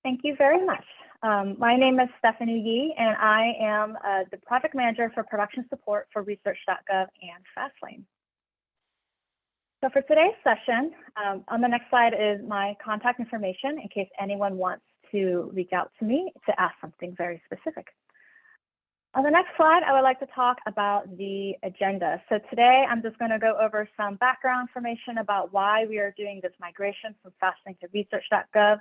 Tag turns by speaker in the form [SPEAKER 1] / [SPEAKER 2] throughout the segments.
[SPEAKER 1] Thank you very much. My name is Stephanie Yee, and I am the project manager for production support for Research.gov and Fastlane. So for today's session, on the next slide is my contact information in case anyone wants to reach out to me to ask something very specific. On the next slide, I would like to talk about the agenda. So today, I'm just going to go over some background information about why we are doing this migration from Fastlane to Research.gov,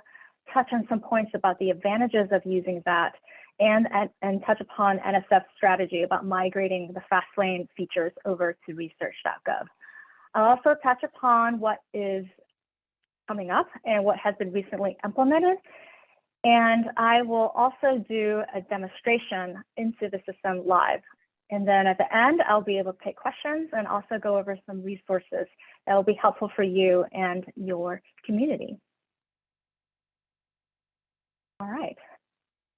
[SPEAKER 1] touch on some points about the advantages of using that, and touch upon NSF's strategy about migrating the Fastlane features over to Research.gov. I'll also touch upon what is coming up and what has been recently implemented. And I will also do a demonstration into the system live. And then at the end, I'll be able to take questions and also go over some resources that will be helpful for you and your community. All right.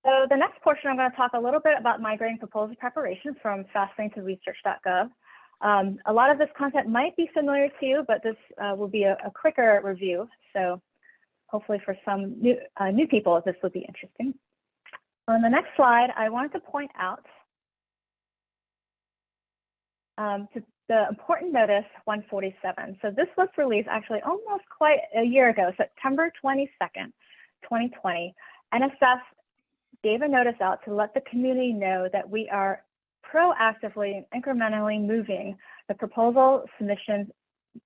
[SPEAKER 1] So the next portion, I'm going to talk a little bit about migrating proposal preparation from Fastlane to Research.gov. A lot of this content might be familiar to you, but this will be a quicker review. So hopefully for some new people, this would be interesting. On the next slide, I wanted to point out to the important notice 147. So this was released actually almost quite a year ago, September 22nd, 2020. NSF gave a notice out to let the community know that we are proactively and incrementally moving the proposal submission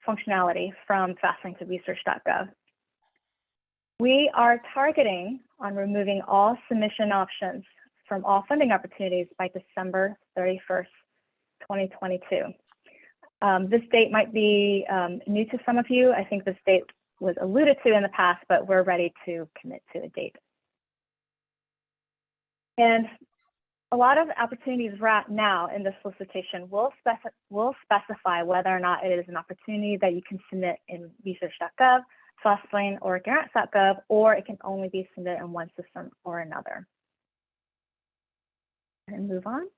[SPEAKER 1] functionality from Fastlane to Research.gov. We are targeting on removing all submission options from all funding opportunities by December 31st, 2022. This date might be new to some of you. I think this date was alluded to in the past, but we're ready to commit to a date. And a lot of opportunities right now in this solicitation will specify whether or not it is an opportunity that you can submit in Research.gov, Fastlane, or Grants.gov, or it can only be submitted in one system or another. And move on.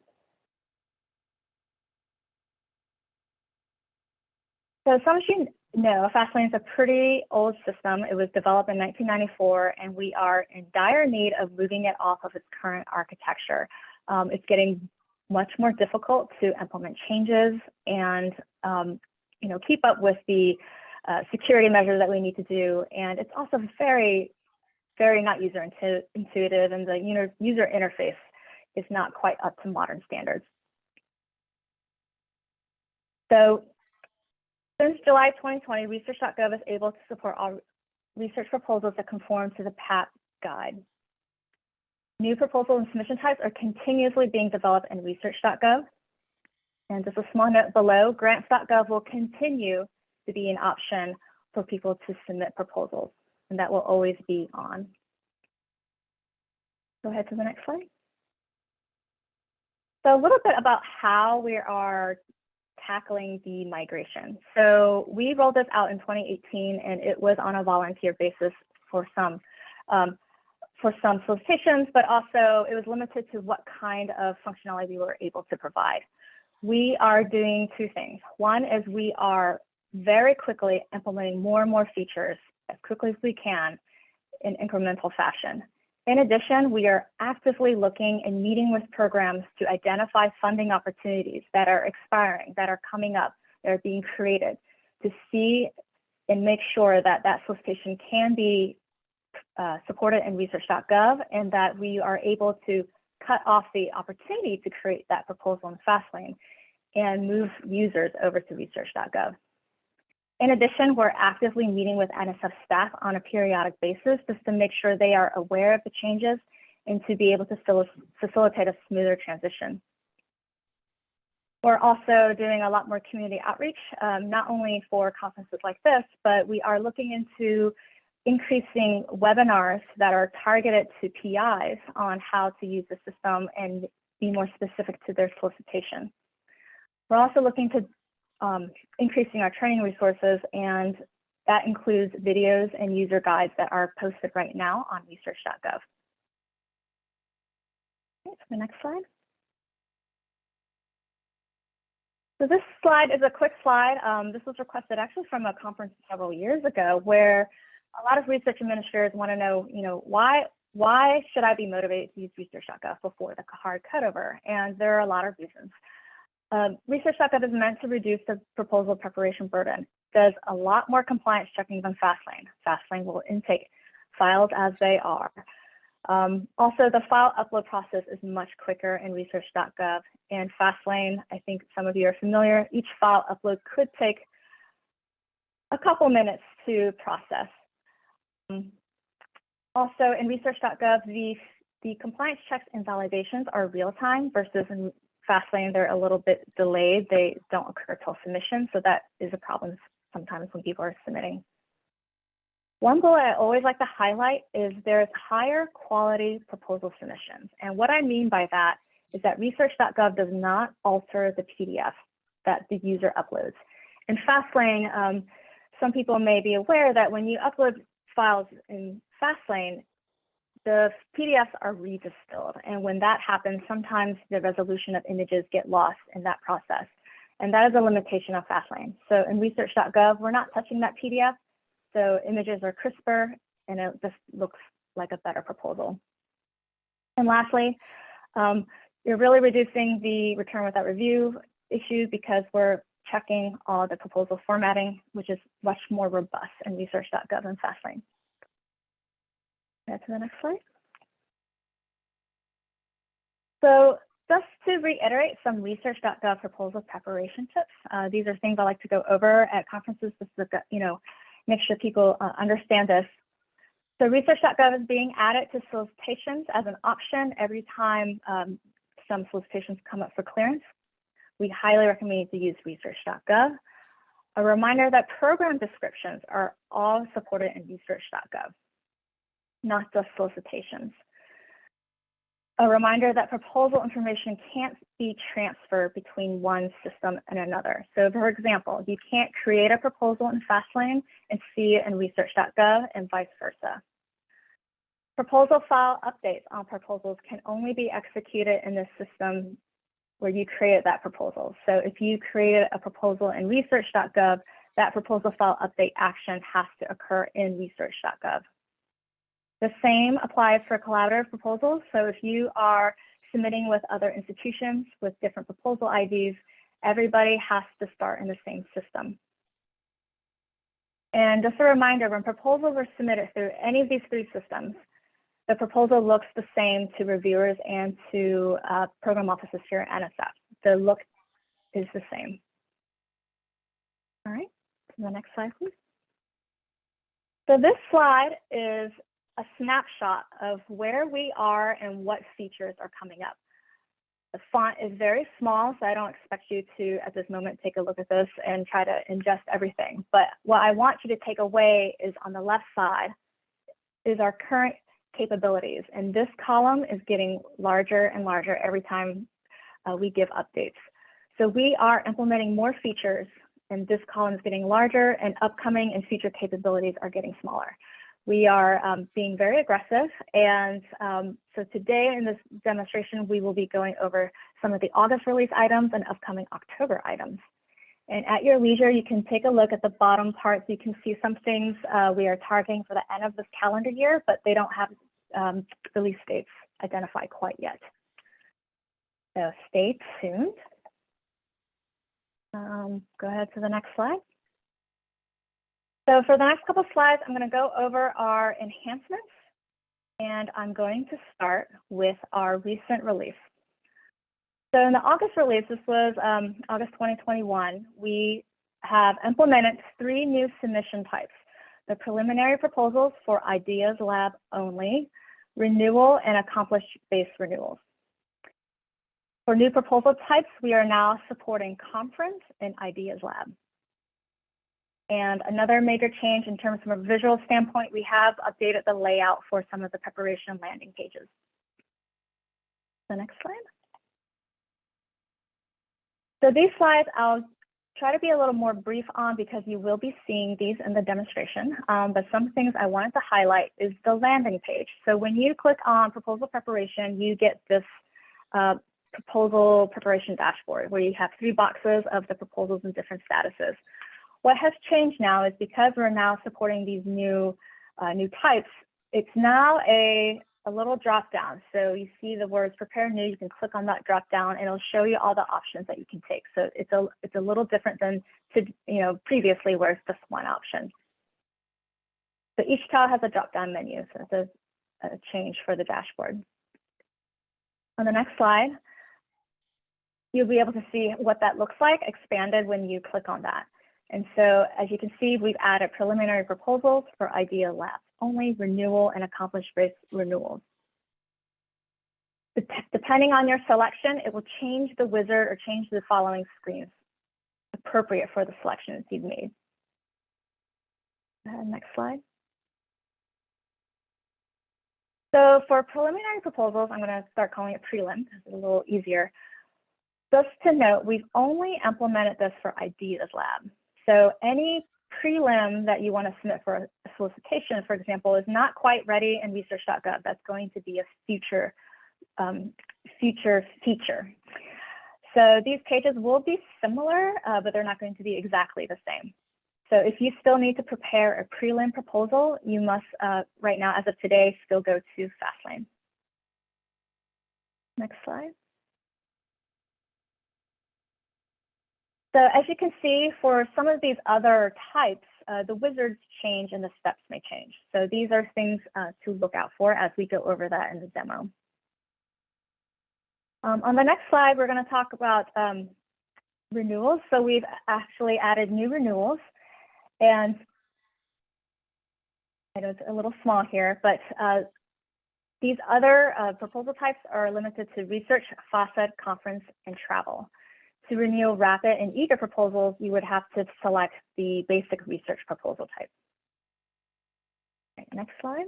[SPEAKER 1] So some of you know, Fastlane is a pretty old system. It was developed in 1994, and we are in dire need of moving it off of its current architecture. It's getting much more difficult to implement changes and keep up with the security measures that we need to do. And it's also very, very not user intuitive, and the user interface is not quite up to modern standards. So since July 2020, Research.gov is able to support all research proposals that conform to the PAT guide. New proposal and submission types are continuously being developed in Research.gov. And just a small note below, Grants.gov will continue to be an option for people to submit proposals, and that will always be on. Go ahead to the next slide. So a little bit about how we are tackling the migration. So we rolled this out in 2018, and it was on a volunteer basis for some solicitations, but also it was limited to what kind of functionality we were able to provide. We are doing two things. One is we are very quickly implementing more and more features as quickly as we can in incremental fashion. In addition, we are actively looking and meeting with programs to identify funding opportunities that are expiring, that are coming up, that are being created, to see and make sure that that solicitation can be supported in Research.gov, and that we are able to cut off the opportunity to create that proposal in Fastlane and move users over to Research.gov. In addition, we're actively meeting with NSF staff on a periodic basis just to make sure they are aware of the changes and to be able to facilitate a smoother transition. We're also doing a lot more community outreach, not only for conferences like this, but we are looking into increasing webinars that are targeted to PIs on how to use the system and be more specific to their solicitation. We're also looking to increasing our training resources, and that includes videos and user guides that are posted right now on Research.gov. Okay, to the next slide. So this slide is a quick slide. This was requested actually from a conference several years ago, where a lot of research administrators want to know, why why should I be motivated to use Research.gov before the hard cutover? And there are a lot of reasons. Research.gov is meant to reduce the proposal preparation burden. It does a lot more compliance checking than Fastlane. Fastlane will intake files as they are. Also, the file upload process is much quicker in Research.gov, and Fastlane, I think some of you are familiar, each file upload could take a couple minutes to process. Also, in Research.gov, the compliance checks and validations are real-time versus in Fastlane, they're a little bit delayed. They don't occur till submission, so that is a problem sometimes when people are submitting. One goal I always like to highlight is there's higher quality proposal submissions. And what I mean by that is that Research.gov does not alter the PDF that the user uploads. In Fastlane, some people may be aware that when you upload files in Fastlane, the PDFs are redistilled. And when that happens, sometimes the resolution of images get lost in that process. And that is a limitation of Fastlane. So in Research.gov, we're not touching that PDF. So images are crisper and it just looks like a better proposal. And lastly, you're really reducing the return without review issue because we're checking all the proposal formatting, which is much more robust in Research.gov and Fastlane. Go to the next slide. So just to reiterate some Research.gov proposal preparation tips. These are things I like to go over at conferences just to, make sure people understand this. So Research.gov is being added to solicitations as an option every time some solicitations come up for clearance. We highly recommend you to use Research.gov. A reminder that program descriptions are all supported in Research.gov, not just solicitations. A reminder that proposal information can't be transferred between one system and another. So for example, you can't create a proposal in Fastlane and see it in Research.gov and vice versa. Proposal file updates on proposals can only be executed in the system where you created that proposal. So if you created a proposal in Research.gov, that proposal file update action has to occur in Research.gov. The same applies for collaborative proposals. So if you are submitting with other institutions with different proposal IDs, everybody has to start in the same system. And just a reminder, when proposals are submitted through any of these three systems, the proposal looks the same to reviewers and to program officers here at NSF. The look is the same. All right, to the next slide, please. So this slide is a snapshot of where we are and what features are coming up. The font is very small, so I don't expect you to, at this moment, take a look at this and try to ingest everything. But what I want you to take away is on the left side is our current capabilities. And this column is getting larger and larger every time we give updates. So we are implementing more features, and this column is getting larger, and upcoming and future capabilities are getting smaller. We are being very aggressive, and so today in this demonstration, we will be going over some of the August release items and upcoming October items. And at your leisure, you can take a look at the bottom part. So you can see some things we are targeting for the end of this calendar year, but they don't have release dates identified quite yet. So stay tuned. Go ahead to the next slide. So for the next couple of slides, I'm going to go over our enhancements, and I'm going to start with our recent release. So in the August release, this was August 2021, we have implemented 3 new submission types: the preliminary proposals for Ideas Lab only, renewal, and accomplished-based renewals. For new proposal types, we are now supporting conference and Ideas Lab. And another major change in terms from a visual standpoint, we have updated the layout for some of the preparation landing pages. The next slide. So these slides, I'll try to be a little more brief on because you will be seeing these in the demonstration. But some things I wanted to highlight is the landing page. So when you click on proposal preparation, you get this proposal preparation dashboard where you have 3 boxes of the proposals in different statuses. What has changed now is because we're now supporting these new types, it's now a a little drop down. So you see the words prepare new, you can click on that drop down and it'll show you all the options that you can take. So it's a little different than previously where it's just one option. So each tile has a drop down menu, so it's a change for the dashboard. On the next slide, you'll be able to see what that looks like expanded when you click on that. And so as you can see, we've added preliminary proposals for Idea Labs only, renewal, and accomplished-based renewals. Depending on your selection, it will change the wizard or change the following screens appropriate for the selections you've made. Next slide. So for preliminary proposals, I'm going to start calling it prelim because it's a little easier. Just to note, we've only implemented this for Ideas Lab. So any prelim that you want to submit for a solicitation, for example, is not quite ready in Research.gov. That's going to be a future feature. So these pages will be similar, but they're not going to be exactly the same. So if you still need to prepare a prelim proposal, you must, right now, as of today, still go to Fastlane. Next slide. So as you can see, for some of these other types, the wizards change and the steps may change. So these are things to look out for as we go over that in the demo. On the next slide, we're going to talk about renewals. So we've actually added new renewals. And I know it's a little small here, but these other proposal types are limited to research, FACET, conference, and travel. To renew rapid and eager proposals, you would have to select the basic research proposal type. Okay, next slide.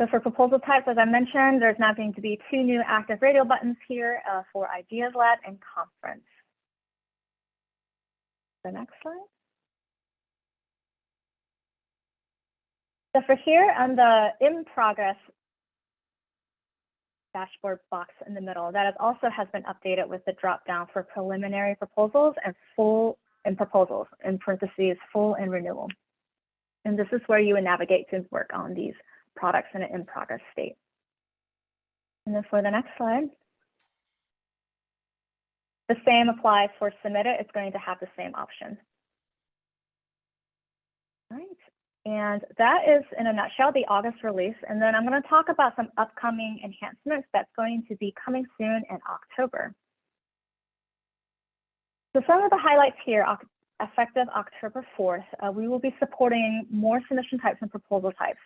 [SPEAKER 1] So for proposal types, as I mentioned, there's now going to be 2 new active radio buttons here for Ideas Lab and Conference. The next slide. So for here on the in progress dashboard box in the middle, that also has been updated with the drop down for preliminary proposals and full and proposals, in parentheses, full and renewal. And this is where you would navigate to work on these products in an in progress state. And then for the next slide, the same applies for submitted. It's going to have the same option. All right. And that is, in a nutshell, the August release. And then I'm going to talk about some upcoming enhancements that's going to be coming soon in October. So some of the highlights here, effective October 4th, we will be supporting more submission types and proposal types.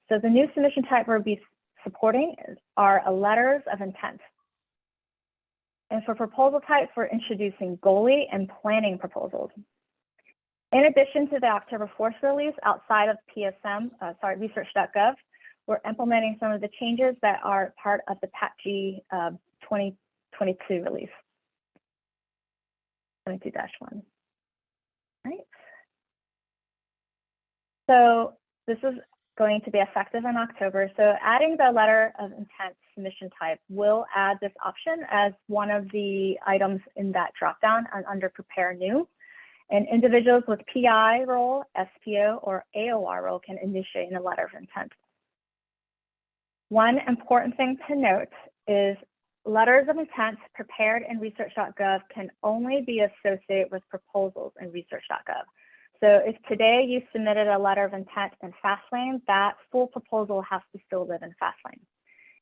[SPEAKER 1] So the new submission type we'll be supporting are letters of intent. And for proposal types, we're introducing goalie and planning proposals. In addition to the October 4th release, outside of Research.gov, we're implementing some of the changes that are part of the PATG 2022 release, 22-1. Right. So this is going to be effective in October. So adding the letter of intent submission type will add this option as one of the items in that dropdown under Prepare New. And individuals with PI role, SPO, or AOR role can initiate a letter of intent. One important thing to note is letters of intent prepared in Research.gov can only be associated with proposals in Research.gov. So if today you submitted a letter of intent in Fastlane, that full proposal has to still live in Fastlane.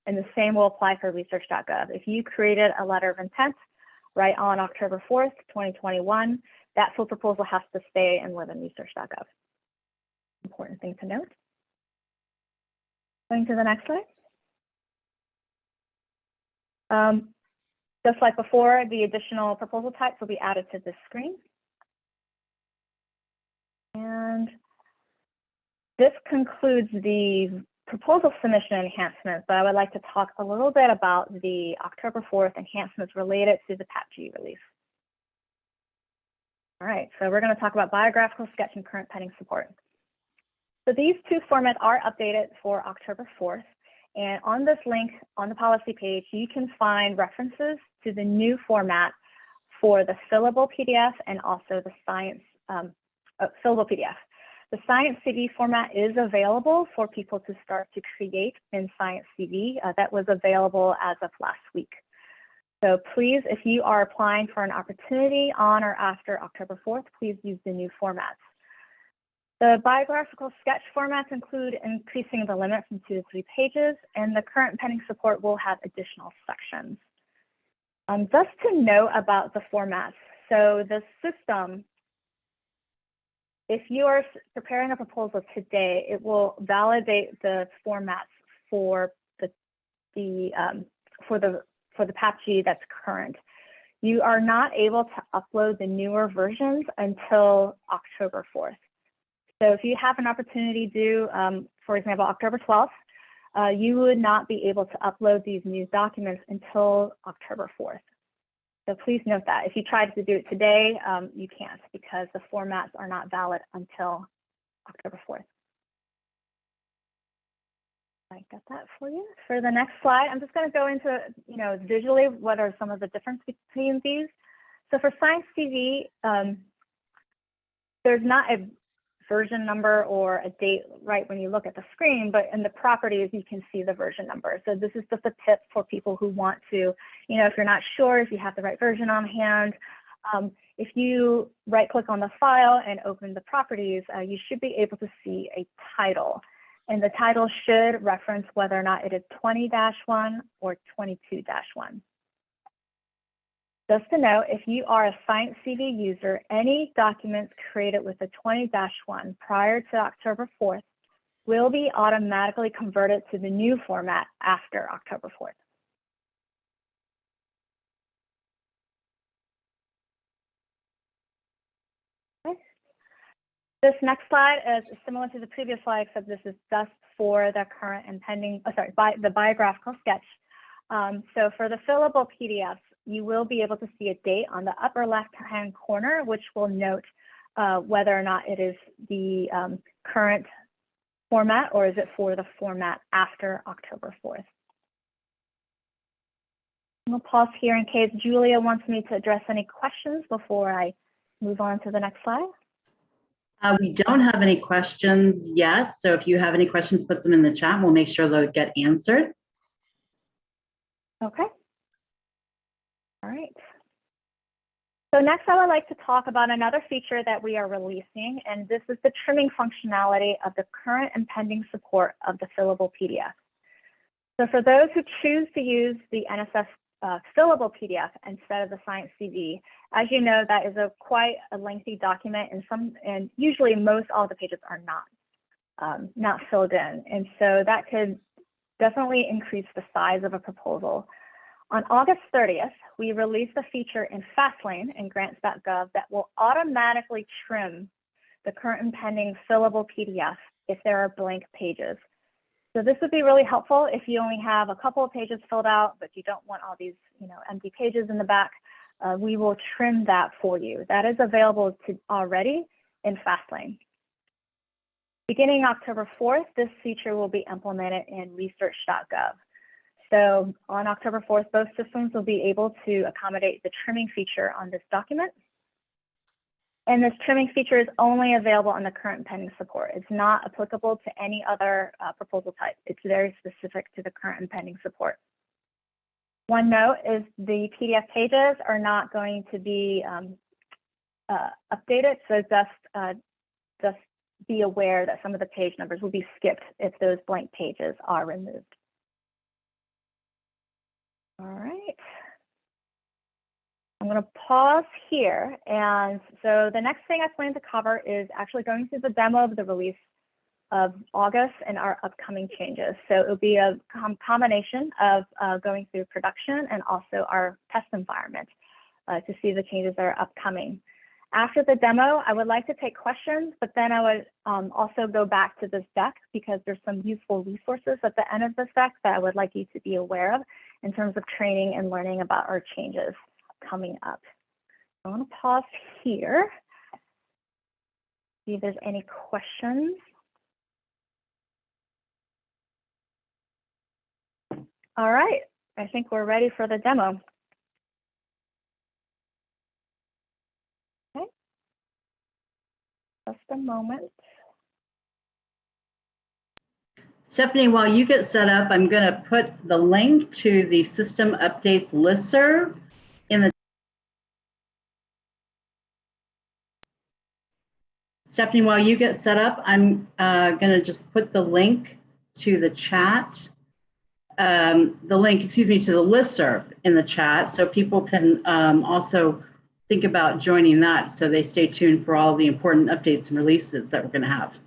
[SPEAKER 1] And the same will apply for Research.gov. If you created a letter of intent right on October 4th, 2021, that full proposal has to stay and live in Research.gov. Important thing to note. Going to the next slide. Just like before, the additional proposal types will be added to this screen. And this concludes the proposal submission enhancements, but I would like to talk a little bit about the October 4th enhancements related to the PATG release. All right, so we're going to talk about biographical sketch and current pending support. So these 2 formats are updated for October 4th. And on this link on the policy page, you can find references to the new format for the fillable PDF and also the science fillable PDF. The Science CV format is available for people to start to create in Science CV. That was available as of last week. So please, if you are applying for an opportunity on or after October 4th, please use the new formats. The biographical sketch formats include increasing the limit from 2 to 3 pages, and the current pending support will have additional sections. Just to note about the formats, so the system, if you are preparing a proposal today, it will validate the formats for the PAPG that's current. You are not able to upload the newer versions until October 4th. So if you have an opportunity due, for example, October 12th, you would not be able to upload these new documents until October 4th. So please note that. If you tried to do it today, you can't because the formats are not valid until October 4th. I got that for you. For the next slide, I'm just going to go into, visually what are some of the differences between these. So for Science CV, there's not a version number or a date right when you look at the screen, but in the properties, you can see the version number. So this is just a tip for people who want to, if you're not sure if you have the right version on hand, if you right click on the file and open the properties, you should be able to see a title. And the title should reference whether or not it is 20-1 or 22-1. Just to note, if you are a Science CV user, any documents created with a 20-1 prior to October 4th will be automatically converted to the new format after October 4th. Okay. This next slide is similar to the previous slide, except this is just for the current and pending, the biographical sketch. So for the fillable PDFs, you will be able to see a date on the upper left-hand corner, which will note whether or not it is the current format or is it for the format after October 4th. We'll pause here in case Julia wants me to address any questions before I move on to the next slide.
[SPEAKER 2] We don't have any questions yet, so if you have any questions, put them in the chat. We'll make sure they'll get answered.
[SPEAKER 1] Okay. All right. So next, I would like to talk about another feature that we are releasing, and this is the trimming functionality of the current and pending support of the fillable PDF. So for those who choose to use the NSF fillable PDF instead of the Science CV, as you know, that is quite a lengthy document, and usually most all the pages are not filled in, and so that could definitely increase the size of a proposal. On August 30th, we released a feature in Fastlane in grants.gov that will automatically trim the current and pending fillable PDF if there are blank pages. So this would be really helpful if you only have a couple of pages filled out, but you don't want all these empty pages in the back. We will trim that for you. That is available already in Fastlane. Beginning October 4th, this feature will be implemented in Research.gov. So on October 4th, both systems will be able to accommodate the trimming feature on this document. And this trimming feature is only available on the current pending support. It's not applicable to any other proposal type. It's very specific to the current and pending support. One note is the PDF pages are not going to be updated. So just be aware that some of the page numbers will be skipped if those blank pages are removed. All right. I'm going to pause here. And so the next thing I plan to cover is actually going through the demo of the release of August and our upcoming changes. So it'll be a combination of going through production and also our test environment to see the changes that are upcoming. After the demo, I would like to take questions, but then I would also go back to this deck because there's some useful resources at the end of this deck that I would like you to be aware of in terms of training and learning about our changes coming up. I want to pause here, see if there's any questions. All right, I think we're ready for the demo. Okay, just a moment.
[SPEAKER 2] Stephanie, while you get set up, I'm going to put the link to the System Updates Listserv in the. Stephanie, while you get set up, I'm going to just put the link to the chat, to the Listserv in the chat, so people can also think about joining that, so they stay tuned for all the important updates and releases that we're going to have.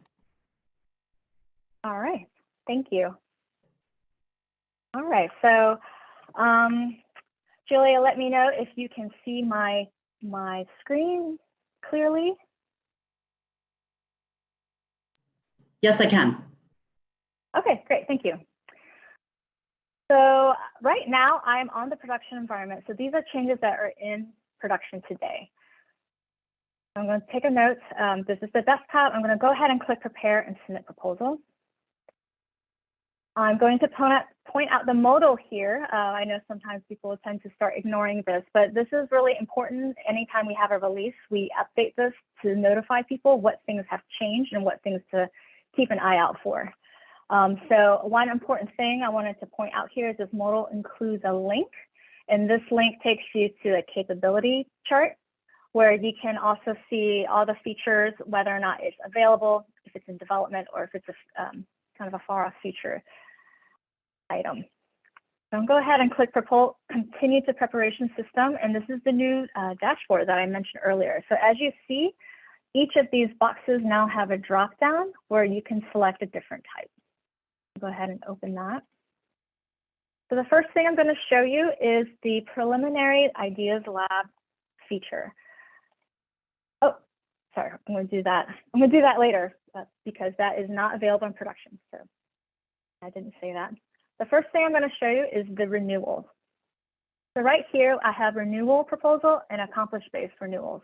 [SPEAKER 1] All right, thank you. All right, so Julia, let me know if you can see my screen clearly.
[SPEAKER 2] Yes, I can.
[SPEAKER 1] Okay, great, thank you. So right now I'm on the production environment. So these are changes that are in production today. I'm going to take a note. This is the desktop. I'm going to go ahead and click prepare and submit proposal. I'm going to point out the modal here. I know sometimes people tend to start ignoring this, but this is really important. Anytime we have a release, we update this to notify people what things have changed and what things to keep an eye out for. So one important thing I wanted to point out here is this modal includes a link, and this link takes you to a capability chart where you can also see all the features, whether or not it's available, if it's in development, or if it's a kind of a far off feature item. So I'll go ahead and click continue to preparation system, and this is the new dashboard that I mentioned earlier. So as you see, each of these boxes now have a drop down where you can select a different type. Go ahead and open that. So the first thing I'm going to show you is the preliminary ideas lab feature. Oh, sorry, I'm going to do that. I'm going to do that later because that is not available in production. So I didn't say that. The first thing I'm going to show you is the renewals. So right here, I have renewal proposal and accomplish-based renewals.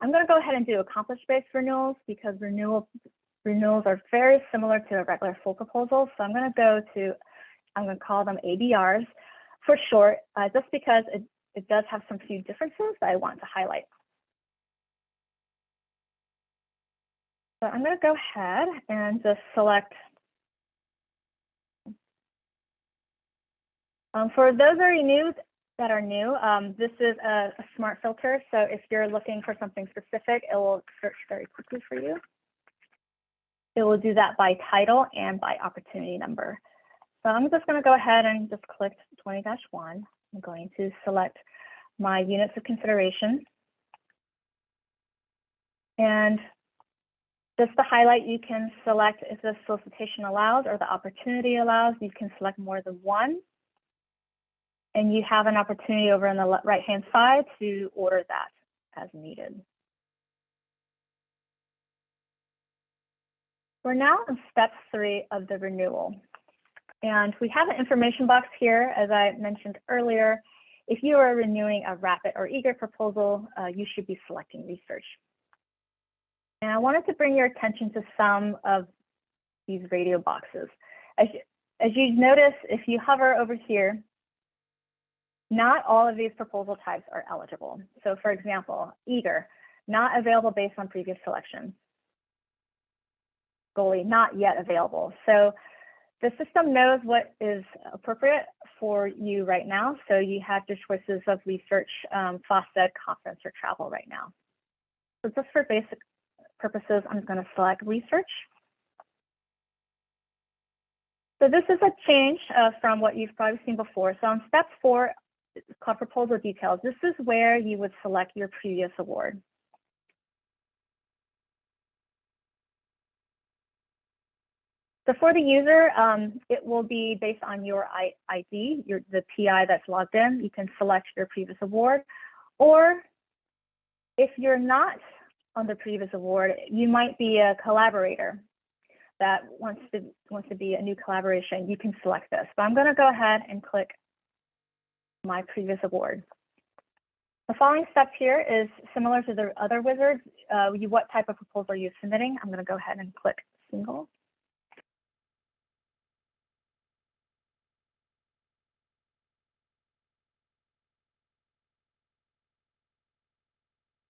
[SPEAKER 1] I'm going to go ahead and do accomplish-based renewals because renewals are very similar to a regular full proposal. So I'm going to call them ABRs for short, just because it does have some few differences that I want to highlight. So I'm going to go ahead and just select. For those that are new, this is a smart filter. So if you're looking for something specific, it will search very quickly for you. It will do that by title and by opportunity number. So I'm just going to go ahead and just click 20-1. I'm going to select my units of consideration. And just to highlight, you can select if the solicitation allows or the opportunity allows. You can select more than one. And you have an opportunity over on the right-hand side to order that as needed. We're now in step 3 of the renewal. And we have an information box here, as I mentioned earlier. If you are renewing a rapid or eager proposal, you should be selecting research. And I wanted to bring your attention to some of these radio boxes. As you notice, if you hover over here, not all of these proposal types are eligible. So for example, eager, not available based on previous selection. Goalie, not yet available. So the system knows what is appropriate for you right now. So you have your choices of research, FOSSED, conference, or travel right now. So just for basic purposes, I'm going to select research. So this is a change from what you've probably seen before. So on step 4, it's called proposal details. This is where you would select your previous award. So for the user, it will be based on your ID, the PI that's logged in. You can select your previous award. Or if you're not on the previous award, you might be a collaborator that wants to be a new collaboration. You can select this. But I'm going to go ahead and click my previous award. The following step here is similar to the other wizards. What type of proposal are you submitting? I'm going to go ahead and click single.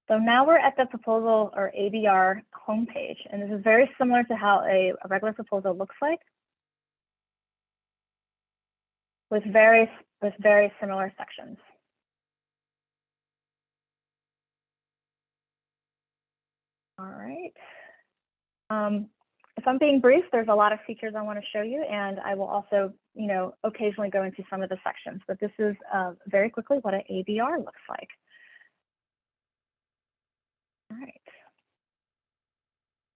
[SPEAKER 1] So now we're at the proposal or ABR homepage, and this is very similar to how a regular proposal looks like. with very similar sections. All right. If I'm being brief, there's a lot of features I want to show you, and I will also, occasionally go into some of the sections, but this is very quickly what an ABR looks like. All right.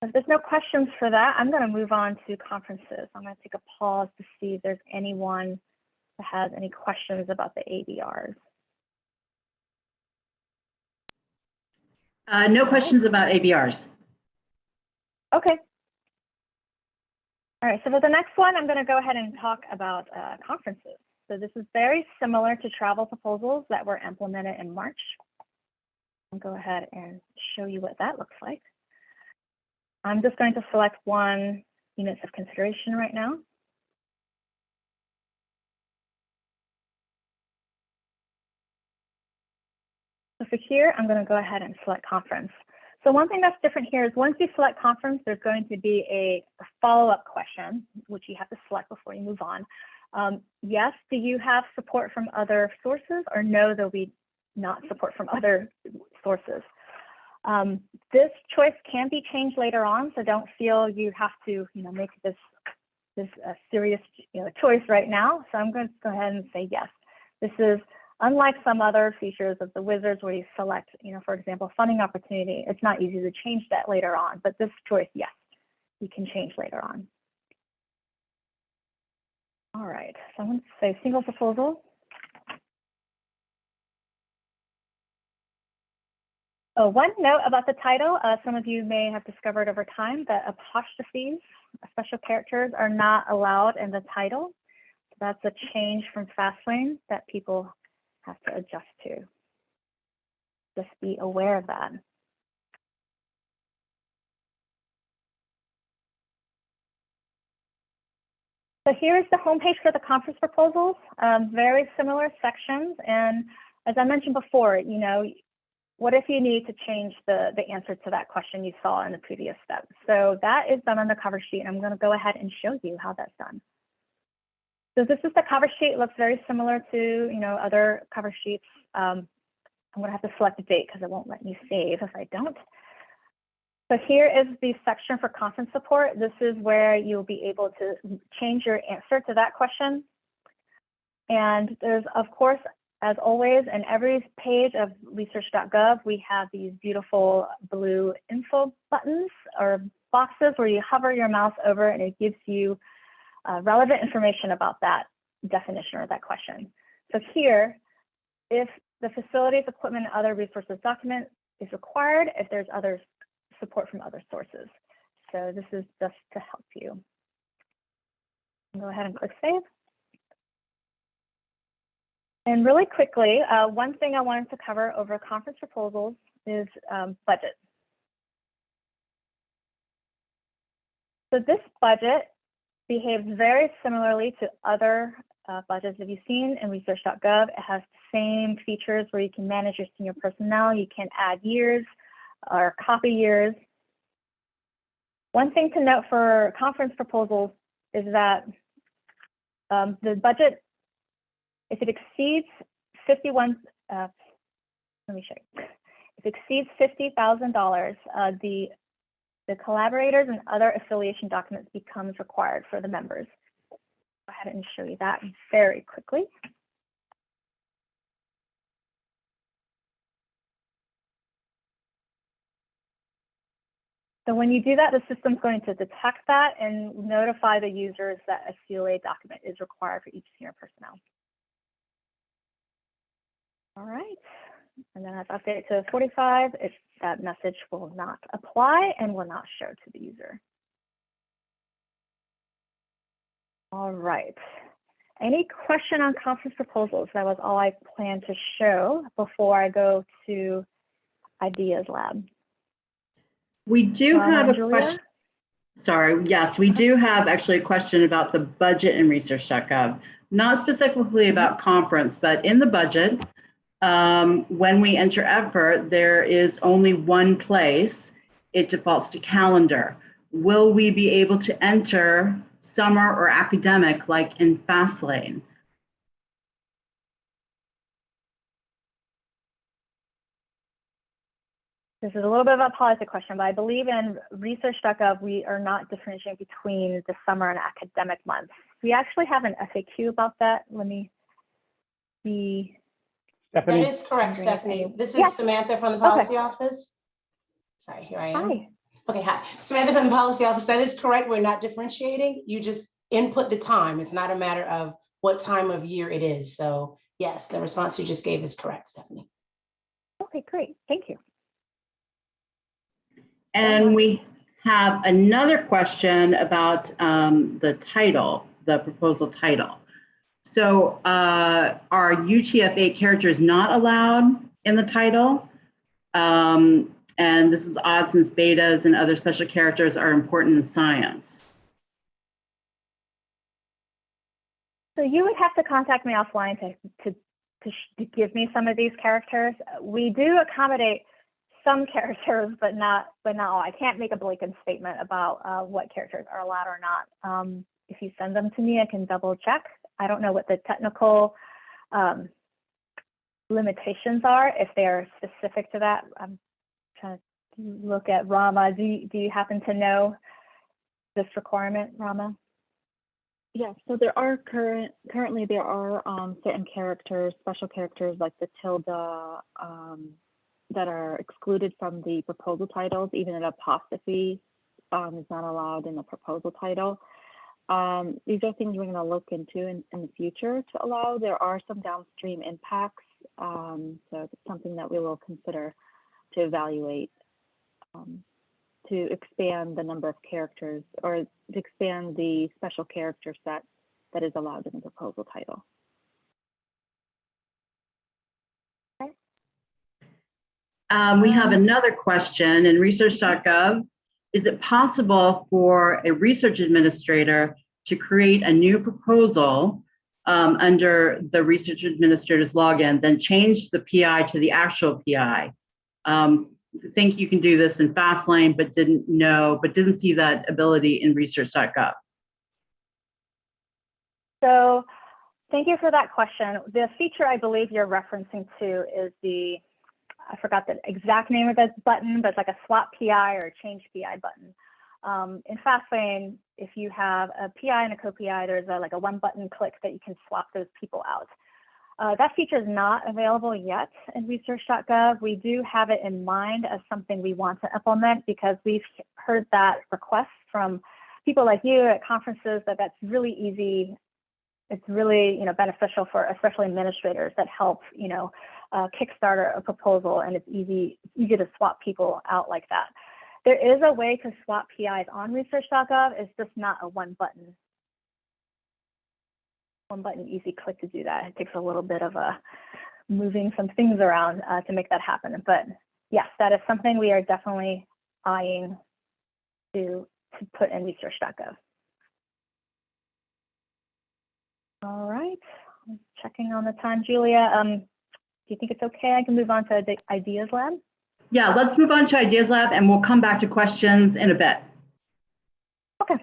[SPEAKER 1] If there's no questions for that, I'm going to move on to conferences. I'm going to take a pause to see if there's anyone that has any questions about the ABRs.
[SPEAKER 2] No questions about ABRs.
[SPEAKER 1] Okay. All right, so for the next one, I'm going to go ahead and talk about conferences. So this is very similar to travel proposals that were implemented in March. I'll go ahead and show you what that looks like. I'm just going to select one units of consideration right now. So for here, I'm going to go ahead and select conference. So one thing that's different here is once you select conference, there's going to be a follow-up question, which you have to select before you move on. Yes, do you have support from other sources, or no, there'll be not support from other sources. This choice can be changed later on, so don't feel you have to make this serious choice right now. So I'm going to go ahead and say yes. This is unlike some other features of the wizards where you select, for example, funding opportunity. It's not easy to change that later on, but this choice, yes, you can change later on. All right, so I'm going to say single proposal. Oh, one note about the title, some of you may have discovered over time that apostrophes, special characters, are not allowed in the title. So that's a change from Fastlane that people have to adjust to. Just be aware of that. So here's the homepage for the conference proposals, very similar sections. And as I mentioned before, what if you need to change the answer to that question you saw in the previous step? So that is done on the cover sheet. And I'm going to go ahead and show you how that's done. So this is the cover sheet. It looks very similar to other cover sheets. I'm going to have to select a date because it won't let me save if I don't. So here is the section for conference support. This is where you'll be able to change your answer to that question. And there's, of course, as always, in every page of Listserv.gov, we have these beautiful blue info buttons or boxes where you hover your mouse over and it gives you relevant information about that definition or that question. So here, if the facilities, equipment, and other resources document is required, if there's other support from other sources. So this is just to help you. Go ahead and click save. And really quickly, one thing I wanted to cover over conference proposals is budget. So this budget behaves very similarly to other budgets that you've seen in Research.gov. It has the same features where you can manage your senior personnel. You can add years or copy years. One thing to note for conference proposals is that the budget, if it exceeds let me show you. If it exceeds $50,000, the collaborators and other affiliation documents becomes required for the members. Go ahead and show you that very quickly. So when you do that, the system's going to detect that and notify the users that a COA document is required for each senior personnel. All right, and then I've updated to 45. If that message will not apply and will not show to the user. All right. Any question on conference proposals? That was all I planned to show before I go to Ideas Lab.
[SPEAKER 2] We do have a question. Sorry, yes, we do have actually a question about the budget in Research.gov, not specifically about conference, but in the budget, when we enter effort, there is only one place. It defaults to calendar. Will we be able to enter summer or academic like in Fastlane?
[SPEAKER 1] This is a little bit of a policy question, but I believe in Research.gov, we are not differentiating between the summer and academic months. We actually have an FAQ about that. Let me see.
[SPEAKER 3] Stephanie?
[SPEAKER 4] That is correct, Stephanie. This is
[SPEAKER 1] Yes.
[SPEAKER 4] Samantha from the policy office. Sorry, here I am.
[SPEAKER 1] Hi.
[SPEAKER 4] Okay, hi. Samantha from the policy office. That is correct. We're not differentiating. You just input the time. It's not a matter of what time of year it is. So yes, the response you just gave is correct, Stephanie.
[SPEAKER 1] Okay, great. Thank you.
[SPEAKER 2] And we have another question about the title, the proposal title. So are UTF-8 characters not allowed in the title? And this is odd since betas and other special characters are important in science.
[SPEAKER 1] So you would have to contact me offline to give me some of these characters. We do accommodate some characters, but not all. I can't make a blanket statement about what characters are allowed or not. If you send them to me, I can double check. I don't know what the technical limitations are, if they are specific to that. I'm trying to look at Rama. Do you happen to know this requirement, Rama?
[SPEAKER 5] Yeah, so there are currently there are certain characters, special characters like the tilde, that are excluded from the proposal titles. Even an apostrophe is not allowed in the proposal title. These are things we're going to look into in the future to allow. There are some downstream impacts, so it's something that we will consider to evaluate to expand the number of characters or to expand the special character set that is allowed in the proposal title.
[SPEAKER 2] We have another question in Research.gov. Is it possible for a research administrator to create a new proposal under the research administrator's login, then change the PI to the actual PI? I think you can do this in Fastlane, but didn't see that ability in Research.gov.
[SPEAKER 1] So thank you for that question. The feature I believe you're referencing to is I forgot the exact name of this button, but it's like a swap PI or a change PI button. In Fastlane, if you have a PI and a co-PI, there's like a one button click that you can swap those people out. That feature is not available yet in Research.gov. We do have it in mind as something we want to implement because we've heard that request from people like you at conferences that's really easy. It's really beneficial for especially administrators that help kickstart a proposal, and it's easy to swap people out like that. There is a way to swap PIs on Research.gov. It's just not a one button easy click to do that. It takes a little bit of moving some things around to make that happen. But yes, that is something we are definitely eyeing to put in Research.gov. All right, I'm checking on the time, Julia. Do you think it's okay? I can move on to the Ideas Lab?
[SPEAKER 2] Yeah, let's move on to Ideas Lab and we'll come back to questions in a bit.
[SPEAKER 1] Okay.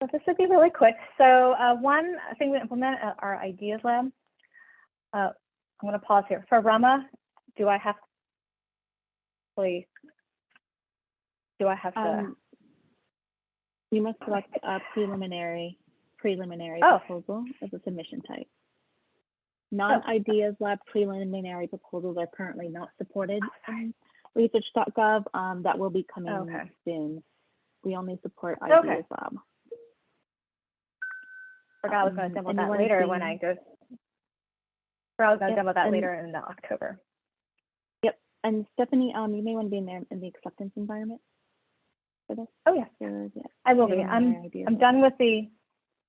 [SPEAKER 1] So this would be really quick. So one thing we implement at our Ideas Lab, I'm going to pause here. For Rama, do I have to?
[SPEAKER 5] You must select a preliminary proposal as a submission type. Non-Ideas Lab preliminary proposals are currently not supported in Research.gov. That will be coming soon. We only support Ideas Lab.
[SPEAKER 1] Forgot I was going to demo that later when I go. I was going to demo that later in October.
[SPEAKER 5] Yep. And Stephanie, you may want to be in there in the acceptance environment for this.
[SPEAKER 1] Oh yeah, I will be. I'm done with the.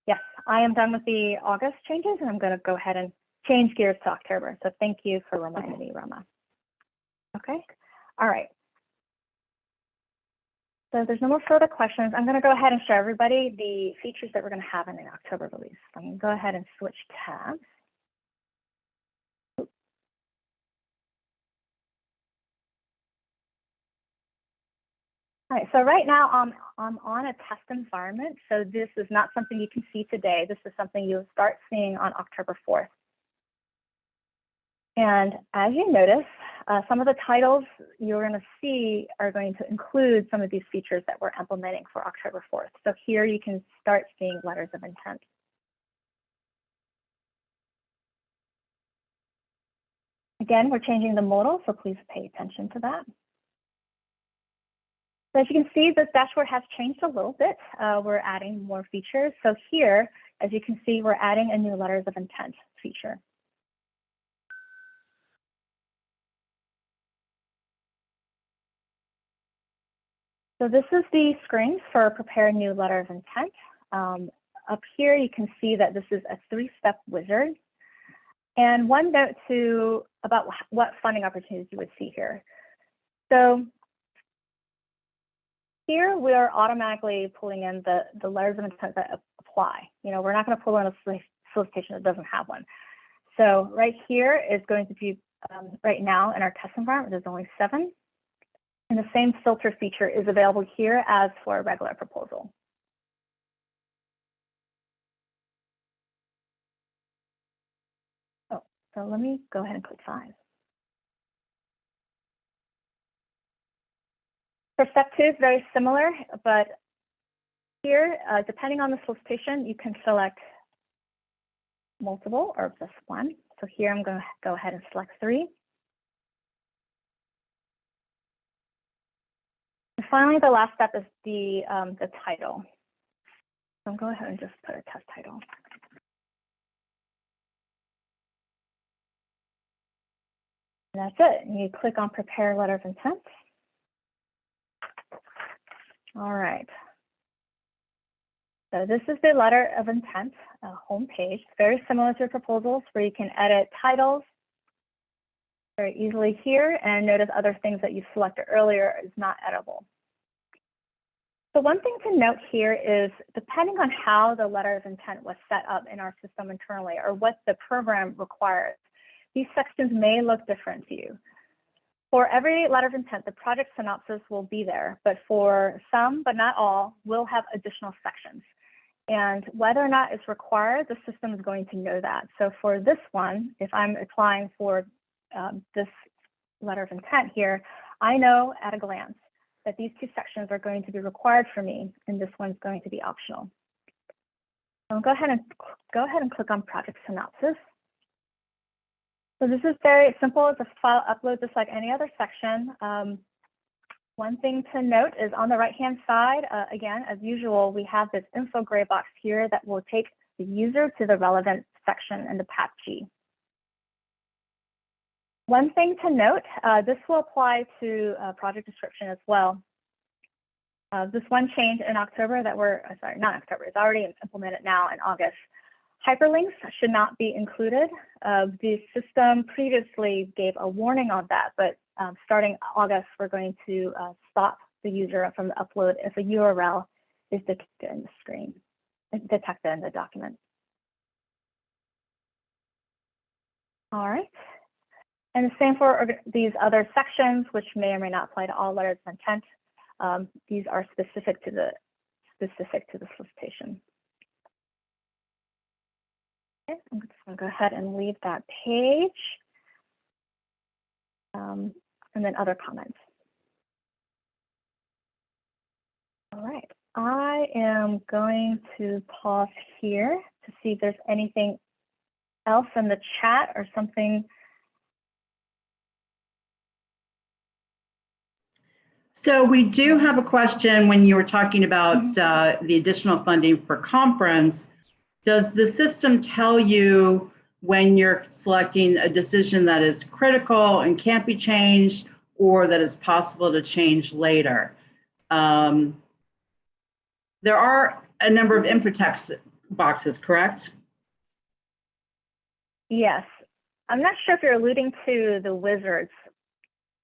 [SPEAKER 1] Yes, I am done with the August changes, and I'm going to go ahead and change gears to October. So thank you for reminding me, Rama. Okay. All right. So there's no more further questions. I'm going to go ahead and show everybody the features that we're going to have in the October release. I'm going to go ahead and switch tabs. All right, so right now I'm on a test environment. So this is not something you can see today. This is something you'll start seeing on October 4th. And as you notice, some of the titles you're going to see are going to include some of these features that we're implementing for October 4th. So here you can start seeing letters of intent. Again, we're changing the modal, so please pay attention to that. So as you can see, this dashboard has changed a little bit. We're adding more features. So here, as you can see, we're adding a new letters of intent feature. So this is the screen for prepare a new letter of intent. Up here, you can see that this is a 3-step wizard. And one note about what funding opportunities you would see here. So here we are automatically pulling in the letters of intent that apply. We're not going to pull in a solicitation that doesn't have one. So right here is going to be, right now in our test environment, there's only 7. And the same filter feature is available here as for a regular proposal. So let me go ahead and click 5. For step 2, it's very similar, but here, depending on the solicitation, you can select multiple or just one. So here I'm going to go ahead and select 3. And finally, the last step is the title. So I'll go ahead and just put a test title. And that's it. And you click on prepare letter of intent. All right. So this is the letter of intent home page, very similar to proposals where you can edit titles very easily here, and notice other things that you selected earlier is not editable. So one thing to note here is depending on how the letter of intent was set up in our system internally or what the program requires, these sections may look different to you. For every letter of intent, the project synopsis will be there, but for some, but not all, we'll have additional sections. And whether or not it's required, the system is going to know that. So for this one, if I'm applying for this letter of intent here, I know at a glance that these 2 sections are going to be required for me, and this one's going to be optional. So I'll go ahead and click on project synopsis. So this is very simple. It's a file upload just like any other section. One thing to note is on the right-hand side, again, as usual, we have this info gray box here that will take the user to the relevant section in the path G. One thing to note, this will apply to project description as well. This one change in October that not October, it's already implemented now in August. Hyperlinks should not be included. The system previously gave a warning on that, but starting August, we're going to stop the user from the upload if a URL is detected in the screen, detected in the document. All right. And the same for these other sections, which may or may not apply to all letters of intent. These are specific to the solicitation. Okay, I'm just going to go ahead and leave that page. And then other comments. All right, I am going to pause here to see if there's anything else in the chat or something.
[SPEAKER 2] So we do have a question when you were talking about the additional funding for conference. Does the system tell you when you're selecting a decision that is critical and can't be changed, or that is possible to change later? There are a number of input text boxes, correct?
[SPEAKER 1] Yes. I'm not sure if you're alluding to the wizards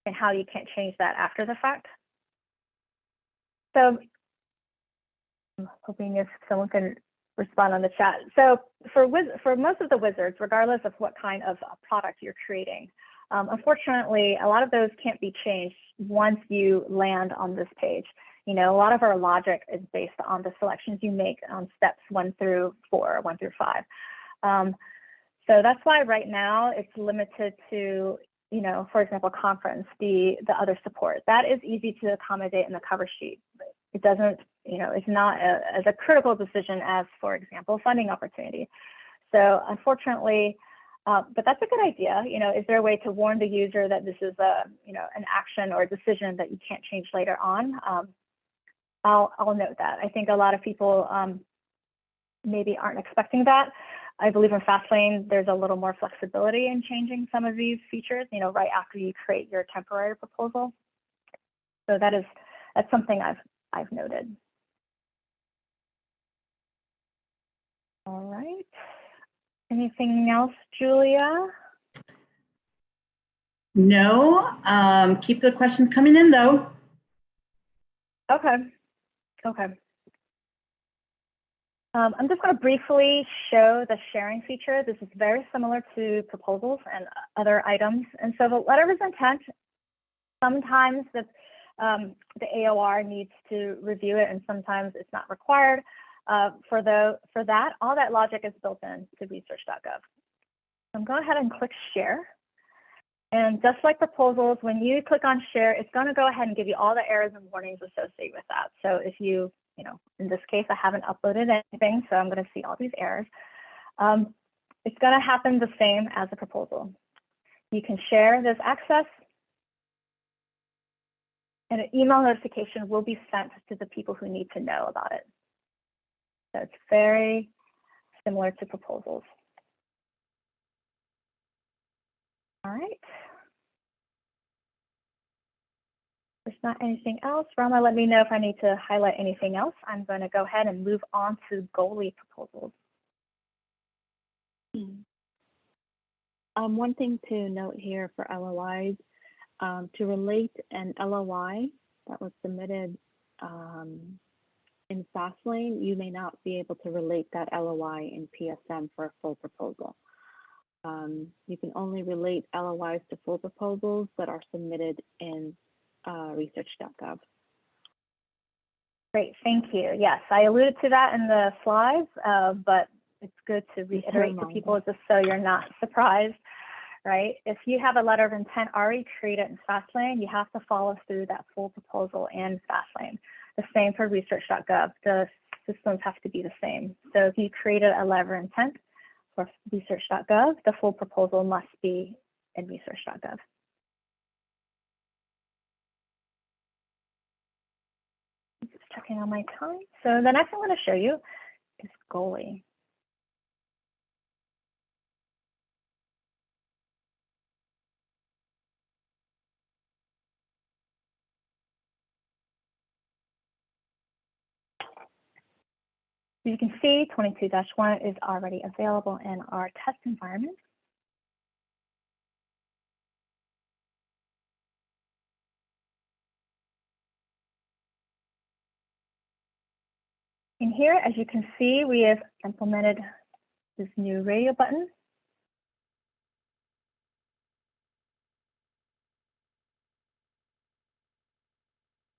[SPEAKER 1] and how you can't change that after the fact. So I'm hoping if someone can respond on the chat. So for most of the wizards, regardless of what kind of product you're creating, unfortunately, a lot of those can't be changed once you land on this page. You know, a lot of our logic is based on the selections you make on steps 1 through 4, 1 through 5. So that's why right now it's limited to, you know, for example, conference, the other support. That is easy to accommodate in the cover sheet. It doesn't, you know, it's not as a critical decision as, for example, funding opportunity. So unfortunately, but that's a good idea. You know, is there a way to warn the user that this is a, you know, an action or a decision that you can't change later on? I'll note that. I think a lot of people maybe aren't expecting that. I believe in Fastlane, there's a little more flexibility in changing some of these features, you know, right after you create your temporary proposal. So that's something I've noted. All right. Anything else, Julia?
[SPEAKER 2] No, keep the questions coming in though.
[SPEAKER 1] Okay. Okay. I'm just going to briefly show the sharing feature. This is very similar to proposals and other items. And so the letter of intent, sometimes the AOR needs to review it, and sometimes it's not required. For that, all that logic is built in to Research.gov. I'm going to go ahead and click share. And just like proposals, when you click on share, it's going to go ahead and give you all the errors and warnings associated with that. So if you know, in this case, I haven't uploaded anything, so I'm going to see all these errors. It's going to happen the same as a proposal. You can share this access, and an email notification will be sent to the people who need to know about it. So it's very similar to proposals. All right. There's not anything else. Rama, let me know if I need to highlight anything else. I'm going to go ahead and move on to goalie proposals.
[SPEAKER 5] One thing to note here for LOIs, to relate an LOI that was submitted in Fastlane, you may not be able to relate that LOI in PSM for a full proposal. You can only relate LOIs to full proposals that are submitted in Research.gov.
[SPEAKER 1] Great, thank you. Yes, I alluded to that in the slides, but it's good to reiterate to people just so you're not surprised, right? If you have a letter of intent already created in Fastlane, you have to follow through that full proposal in Fastlane. The same for Research.gov. The systems have to be the same. So if you created a letter of intent for Research.gov, the full proposal must be in Research.gov. Just checking on my time. So the next I'm going to show you is goalie. You can see 22-1 is already available in our test environment. In here, as you can see, we have implemented this new radio button.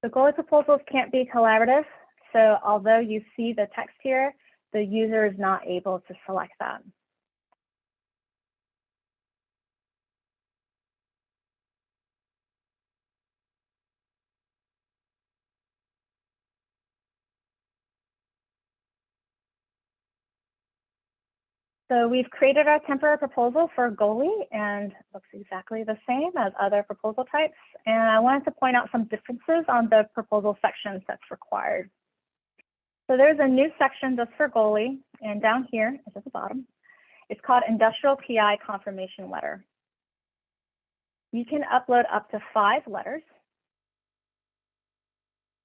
[SPEAKER 1] The goalie proposals can't be collaborative. So although you see the text here, the user is not able to select that. So we've created our temporary proposal for goalie, and looks exactly the same as other proposal types. And I wanted to point out some differences on the proposal sections that's required. So there's a new section just for goalie, and down here is at the bottom. It's called Industrial PI Confirmation Letter. You can upload up to 5 letters.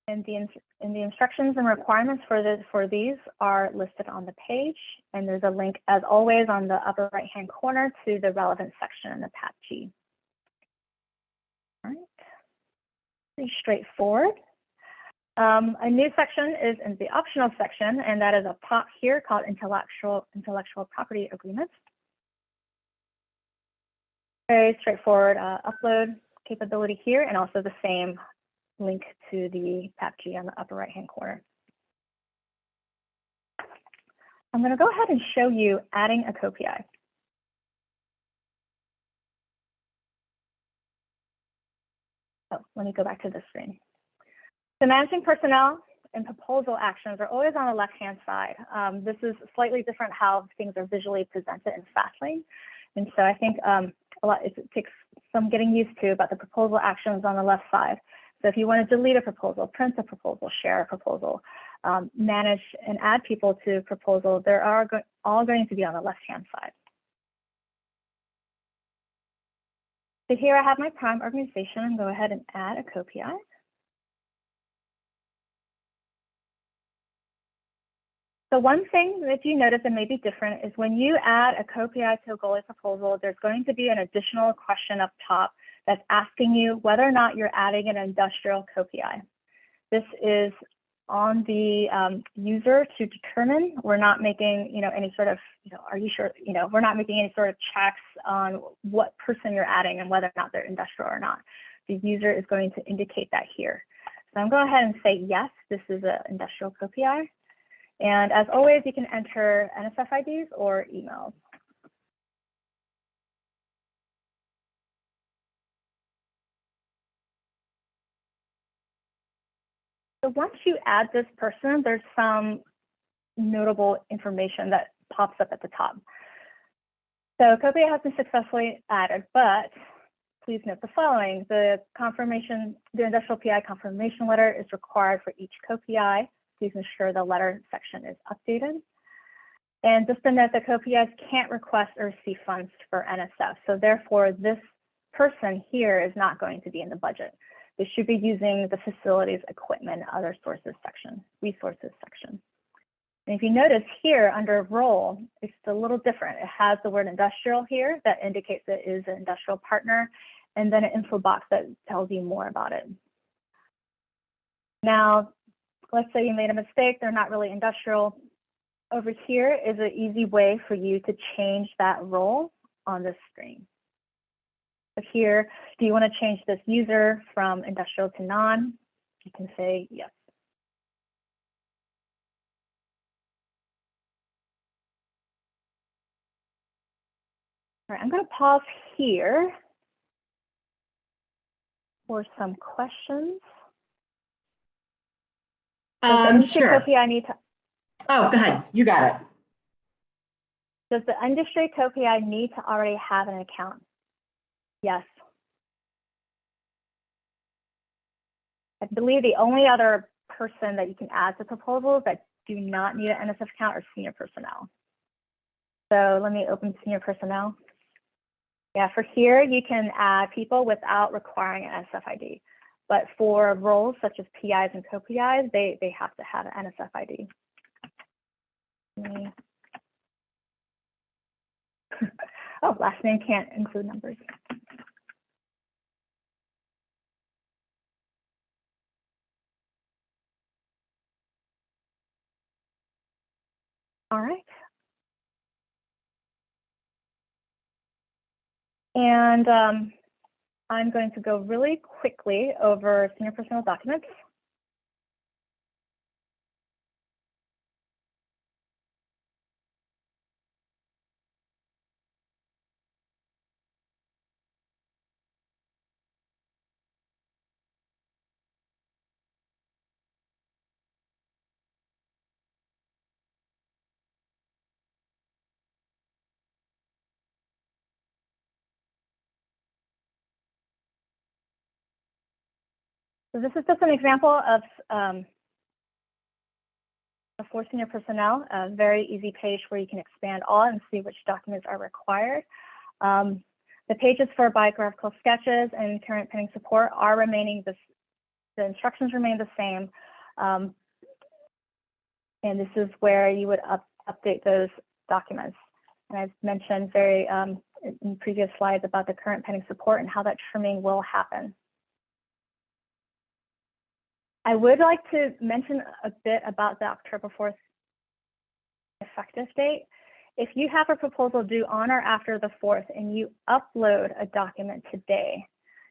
[SPEAKER 1] And the instructions and requirements for these are listed on the page. And there's a link, as always, on the upper right-hand corner to the relevant section in the PAPG. All right, pretty straightforward. A new section is in the optional section, and that is up top here called intellectual property agreements. Very straightforward upload capability here, and also the same link to the PAPG on the upper right-hand corner. I'm going to go ahead and show you adding a co-PI. oh, let me go back to this screen. So managing personnel and proposal actions are always on the left-hand side. This is slightly different how things are visually presented in Fastlane. And so I think it takes some getting used to, but the proposal actions on the left side. So if you want to delete a proposal, print a proposal, share a proposal, manage and add people to a proposal, they are all going to be on the left-hand side. So here I have my prime organization, and go ahead and add a co-PI. So one thing that you notice that may be different is when you add a co-PI to a goalie proposal, there's going to be an additional question up top that's asking you whether or not you're adding an industrial co-PI. This is on the user to determine. We're not making, any sort of, are you sure, we're not making any sort of checks on what person you're adding and whether or not they're industrial or not. The user is going to indicate that here. So I'm going to go ahead and say, yes, this is an industrial co-PI. And as always, you can enter NSF IDs or emails. So once you add this person, there's some notable information that pops up at the top. So co-PI has been successfully added, but please note the following. The industrial PI confirmation letter is required for each co-PI. Please ensure the letter section is updated. And just to note that co-PIs can't request or receive funds for NSF. So therefore, this person here is not going to be in the budget. They should be using the facilities, equipment, other sources section, resources section. And if you notice here under role, it's a little different. It has the word industrial here that indicates it is an industrial partner, and then an info box that tells you more about it. Now, let's say you made a mistake, they're not really industrial. Over here is an easy way for you to change that role on this screen. So here, do you want to change this user from industrial to non? You can say yes. All right, I'm going to pause here for some questions.
[SPEAKER 2] Sure.
[SPEAKER 1] Co-PI need to,
[SPEAKER 2] oh, go ahead. You got it.
[SPEAKER 1] does the industry co-PI need to already have an account? Yes. I believe the only other person that you can add to proposals that do not need an NSF account are senior personnel. So let me open senior personnel. Yeah, for here, you can add people without requiring an NSF ID. But for roles such as PIs and co-PIs, they have to have an NSF ID. Oh, last name can't include numbers. All right. And I'm going to go really quickly over senior personnel documents. So this is just an example of for senior personnel, a very easy page where you can expand all and see which documents are required. The pages for biographical sketches and current pending support are remaining, the instructions remain the same. And this is where you would update those documents. And I've mentioned in previous slides about the current pending support and how that trimming will happen. I would like to mention a bit about the October 4th effective date. If you have a proposal due on or after the 4th and you upload a document today,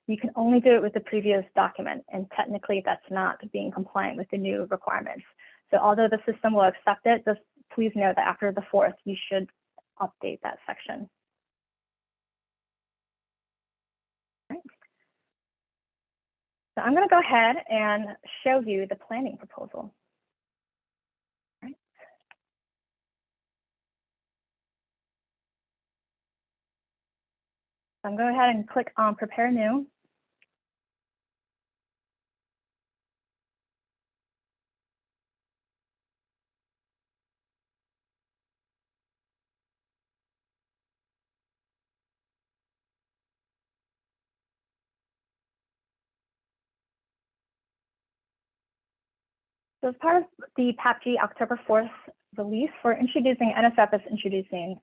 [SPEAKER 1] you can only do it with the previous document. And technically that's not being compliant with the new requirements. So although the system will accept it, just please know that after the 4th, you should update that section. So I'm going to go ahead and show you the planning proposal. Right. So I'm going to go ahead and click on Prepare New. So as part of the PAPG October 4th release, we're introducing, NSF is introducing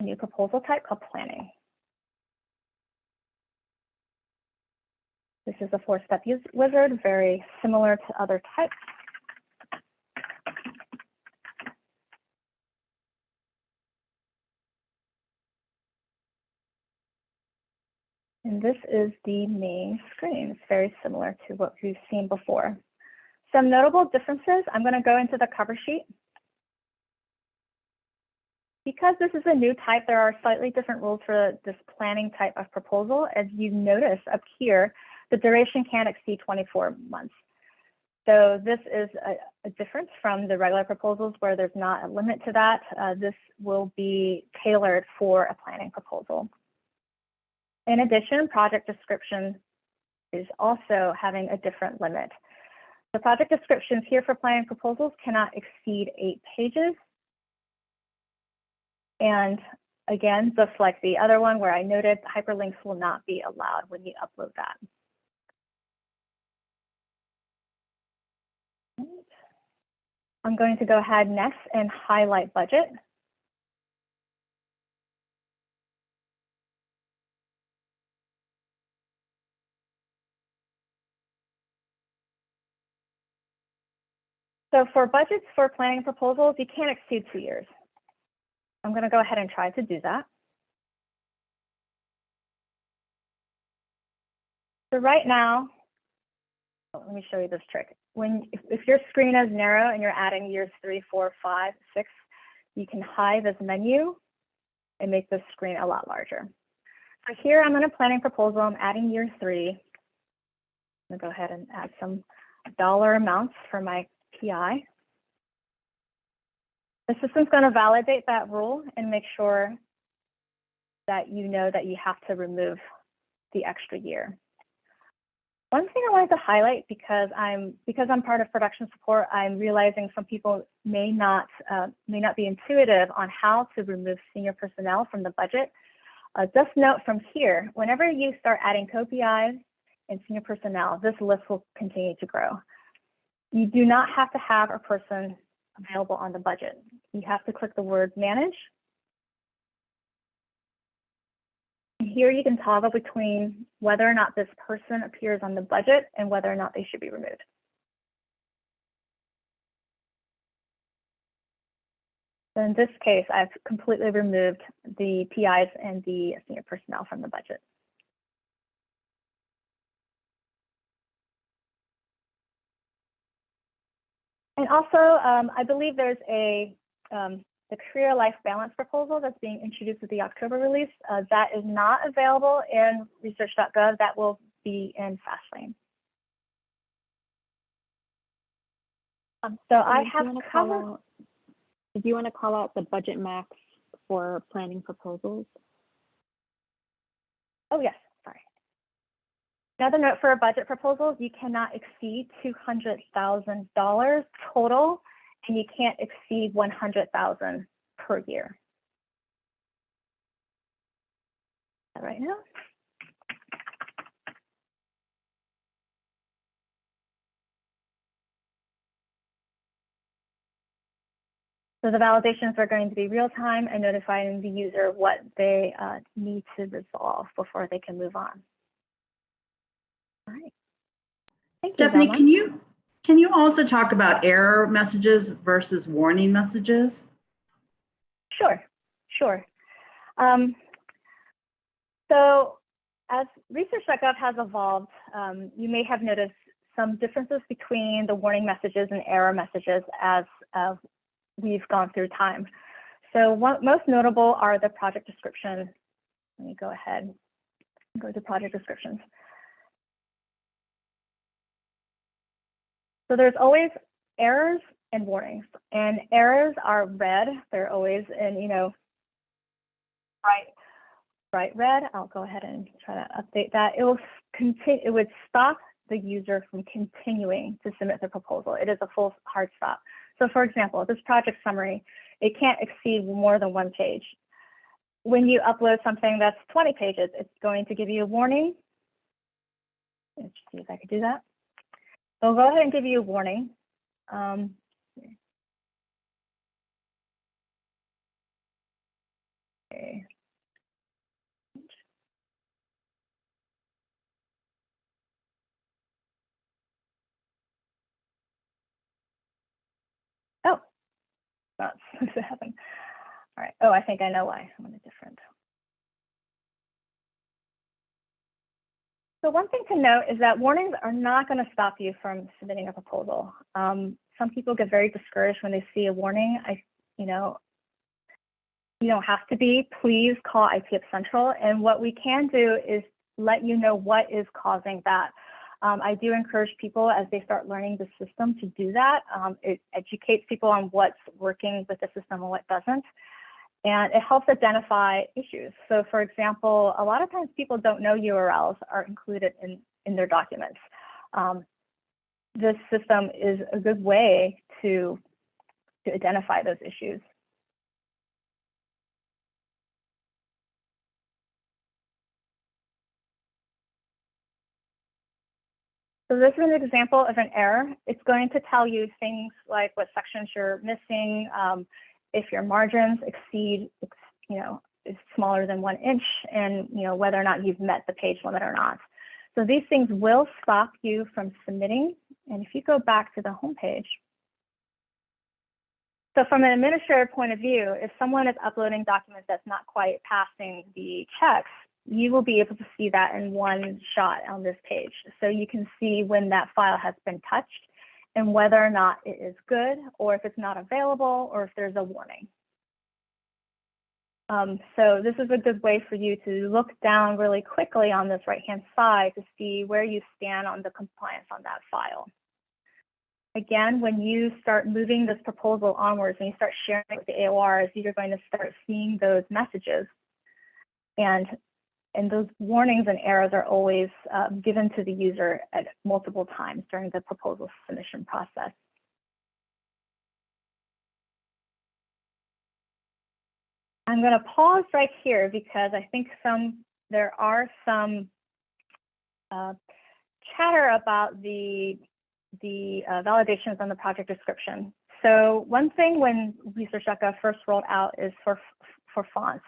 [SPEAKER 1] a new proposal type called planning. This is a 4-step wizard, very similar to other types. And this is the main screen. It's very similar to what we've seen before. Some notable differences, I'm going to go into the cover sheet. Because this is a new type, there are slightly different rules for this planning type of proposal. As you notice up here, the duration can't exceed 24 months. So this is a difference from the regular proposals where there's not a limit to that. This will be tailored for a planning proposal. In addition, project description is also having a different limit. The project descriptions here for planning proposals cannot exceed 8 pages. And again, just like the other one where I noted, hyperlinks will not be allowed when you upload that. I'm going to go ahead next and highlight budget. So for budgets for planning proposals, you can't exceed 2 years. I'm going to go ahead and try to do that. So right now, let me show you this trick. If your screen is narrow and you're adding years 3, 4, 5, 6, you can hide this menu and make this screen a lot larger. So here I'm in a planning proposal. I'm adding year 3. I'm going to go ahead and add some dollar amounts for my PI. The system's going to validate that rule and make sure that you know that you have to remove the extra year. One thing I wanted to highlight, because I'm part of production support, I'm realizing some people may not be intuitive on how to remove senior personnel from the budget. Just note from here, whenever you start adding co-PIs and senior personnel, this list will continue to grow. You do not have to have a person available on the budget. You have to click the word manage. Here you can toggle between whether or not this person appears on the budget and whether or not they should be removed. So in this case, I've completely removed the PIs and the senior personnel from the budget. And also, I believe there's the career life balance proposal that's being introduced with the October release. That is not available in Research.gov. That will be in Fastlane. So I have covered.
[SPEAKER 5] Do you want to call out the budget max for planning proposals?
[SPEAKER 1] Oh, yes, sorry. Another note for budget proposals, you cannot exceed $200,000 total, and you can't exceed $100,000 per year. Right now. So the validations are going to be real time and notifying the user what they need to resolve before they can move on. All right. Thank
[SPEAKER 2] Stephanie,
[SPEAKER 1] you,
[SPEAKER 2] can you also talk about error messages versus warning messages?
[SPEAKER 1] Sure. So as Research.gov has evolved, you may have noticed some differences between the warning messages and error messages as we've gone through time. So most notable are the project description. Let me go ahead and go to project descriptions. So there's always errors and warnings, and errors are red. They're always in, you know, bright red. I'll go ahead and try to update that. It will continue. It would stop the user from continuing to submit the proposal. It is a full hard stop. So for example, this project summary, it can't exceed more than 1 page. When you upload something that's 20 pages, it's going to give you a warning. Let's see if I could do that. So go ahead and give you a warning. Okay. Oh, that's supposed to happen. All right. Oh, I think I know why. I'm in a different. So one thing to note is that warnings are not going to stop you from submitting a proposal. Some people get very discouraged when they see a warning. You know, you don't have to be. Please call ITF Central, and what we can do is let you know what is causing that. I do encourage people as they start learning the system to do that. It educates people on what's working with the system and what doesn't. And it helps identify issues. So for example, a lot of times people don't know URLs are included in their documents. This system is a good way to identify those issues. So this is an example of an error. It's going to tell you things like what sections you're missing, if your margins exceed, you know, is smaller than 1 inch, and you know whether or not you've met the page limit or not. So these things will stop you from submitting. And if you go back to the home page, so from an administrator point of view, if someone is uploading documents that's not quite passing the checks, you will be able to see that in one shot on this page. So you can see when that file has been touched and whether or not it is good, or if it's not available, or if there's a warning. So this is a good way for you to look down really quickly on this right-hand side to see where you stand on the compliance on that file. Again, when you start moving this proposal onwards and you start sharing it with the AORs, you're going to start seeing those messages. And those warnings and errors are always given to the user at multiple times during the proposal submission process. I'm going to pause right here because I think there are some chatter about the validations on the project description. So one thing when Research.gov first rolled out is for fonts.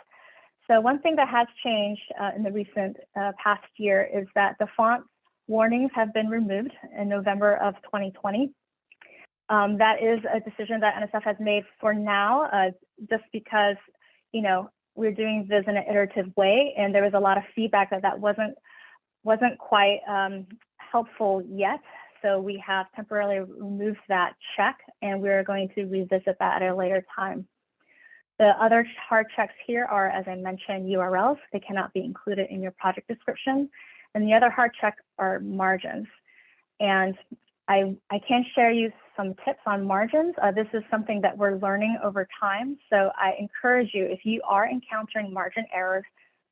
[SPEAKER 1] So one thing that has changed in the recent past year is that the font warnings have been removed in November of 2020. That is a decision that NSF has made for now, just because, you know, we're doing this in an iterative way, and there was a lot of feedback that wasn't quite helpful yet. So we have temporarily removed that check, and we're going to revisit that at a later time. The other hard checks here are, as I mentioned, URLs. They cannot be included in your project description. And the other hard check are margins. And I can share you some tips on margins. This is something that we're learning over time. So I encourage you, if you are encountering margin errors,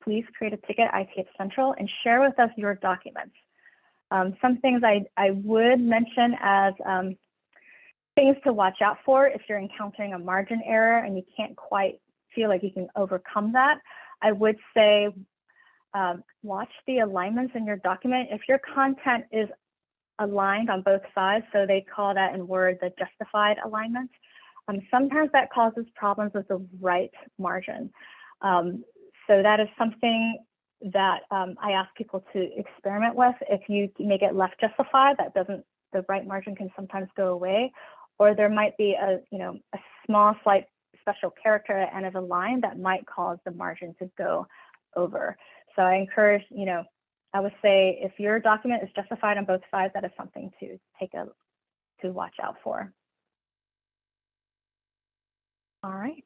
[SPEAKER 1] please create a ticket at ITF Central and share with us your documents. Some things I would mention as things to watch out for if you're encountering a margin error and you can't quite feel like you can overcome that. I would say watch the alignments in your document. If your content is aligned on both sides, so they call that in Word the justified alignment, sometimes that causes problems with the right margin. So that is something that I ask people to experiment with. If you make it left justified, the right margin can sometimes go away, or there might be a small slight special character at the end of a line that might cause the margin to go over. So I encourage, I would say if your document is justified on both sides, that is something to watch out for. All right.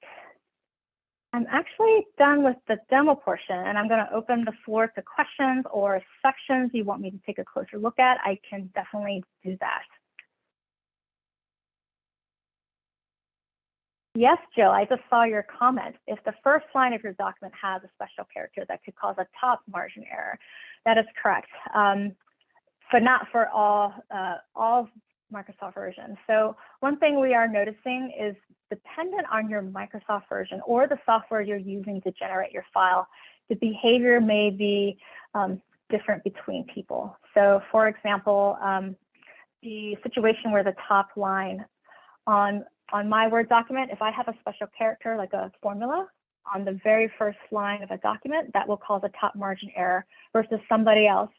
[SPEAKER 1] I'm actually done with the demo portion, and I'm going to open the floor to questions or sections you want me to take a closer look at. I can definitely do that. Yes, Jill, I just saw your comment. If the first line of your document has a special character that could cause a top margin error, that is correct, but not for all Microsoft versions. So one thing we are noticing is dependent on your Microsoft version or the software you're using to generate your file, the behavior may be different between people. So for example, the situation where the top line on my Word document, if I have a special character like a formula on the very first line of a document, that will cause a top margin error versus somebody else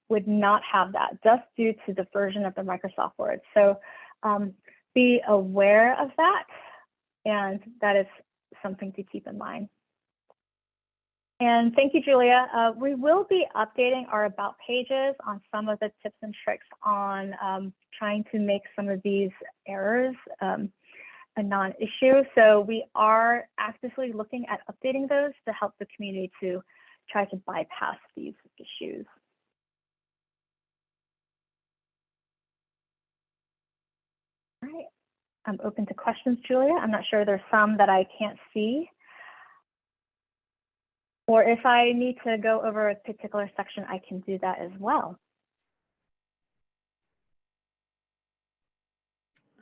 [SPEAKER 1] would not have that just due to the version of the Microsoft Word. So be aware of that, and that is something to keep in mind. And thank you, Julia. We will be updating our About pages on some of the tips and tricks on trying to make some of these errors a non-issue. So we are actively looking at updating those to help the community to try to bypass these issues. All right, I'm open to questions, Julia. I'm not sure, there's some that I can't see. Or if I need to go over a particular section, I can do that as well.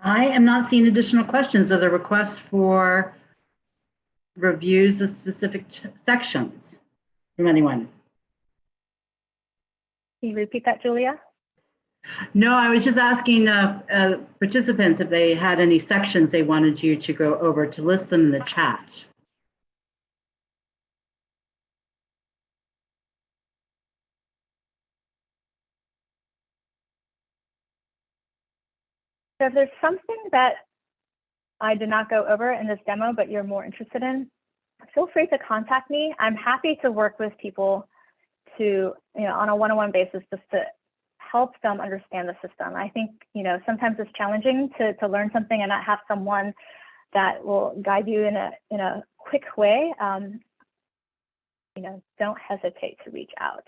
[SPEAKER 2] I am not seeing additional questions of the request for reviews of specific sections from anyone.
[SPEAKER 1] Can you repeat that, Julia?
[SPEAKER 2] No, I was just asking participants if they had any sections they wanted you to go over, to list them in the chat.
[SPEAKER 1] So if there's something that I did not go over in this demo, but you're more interested in, feel free to contact me. I'm happy to work with people to, on a one-on-one basis, just to help them understand the system. I think, sometimes it's challenging to learn something and not have someone that will guide you in a quick way. Don't hesitate to reach out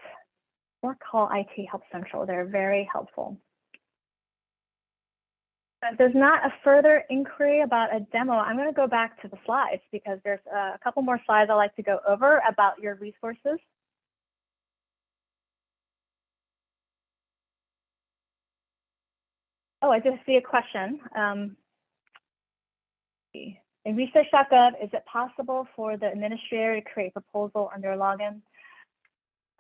[SPEAKER 1] or call IT Help Central. They're very helpful. If there's not a further inquiry about a demo, I'm going to go back to the slides because there's a couple more slides I'd like to go over about your resources. Oh, I just see a question. In Research.gov, is it possible for the administrator to create a proposal on their login?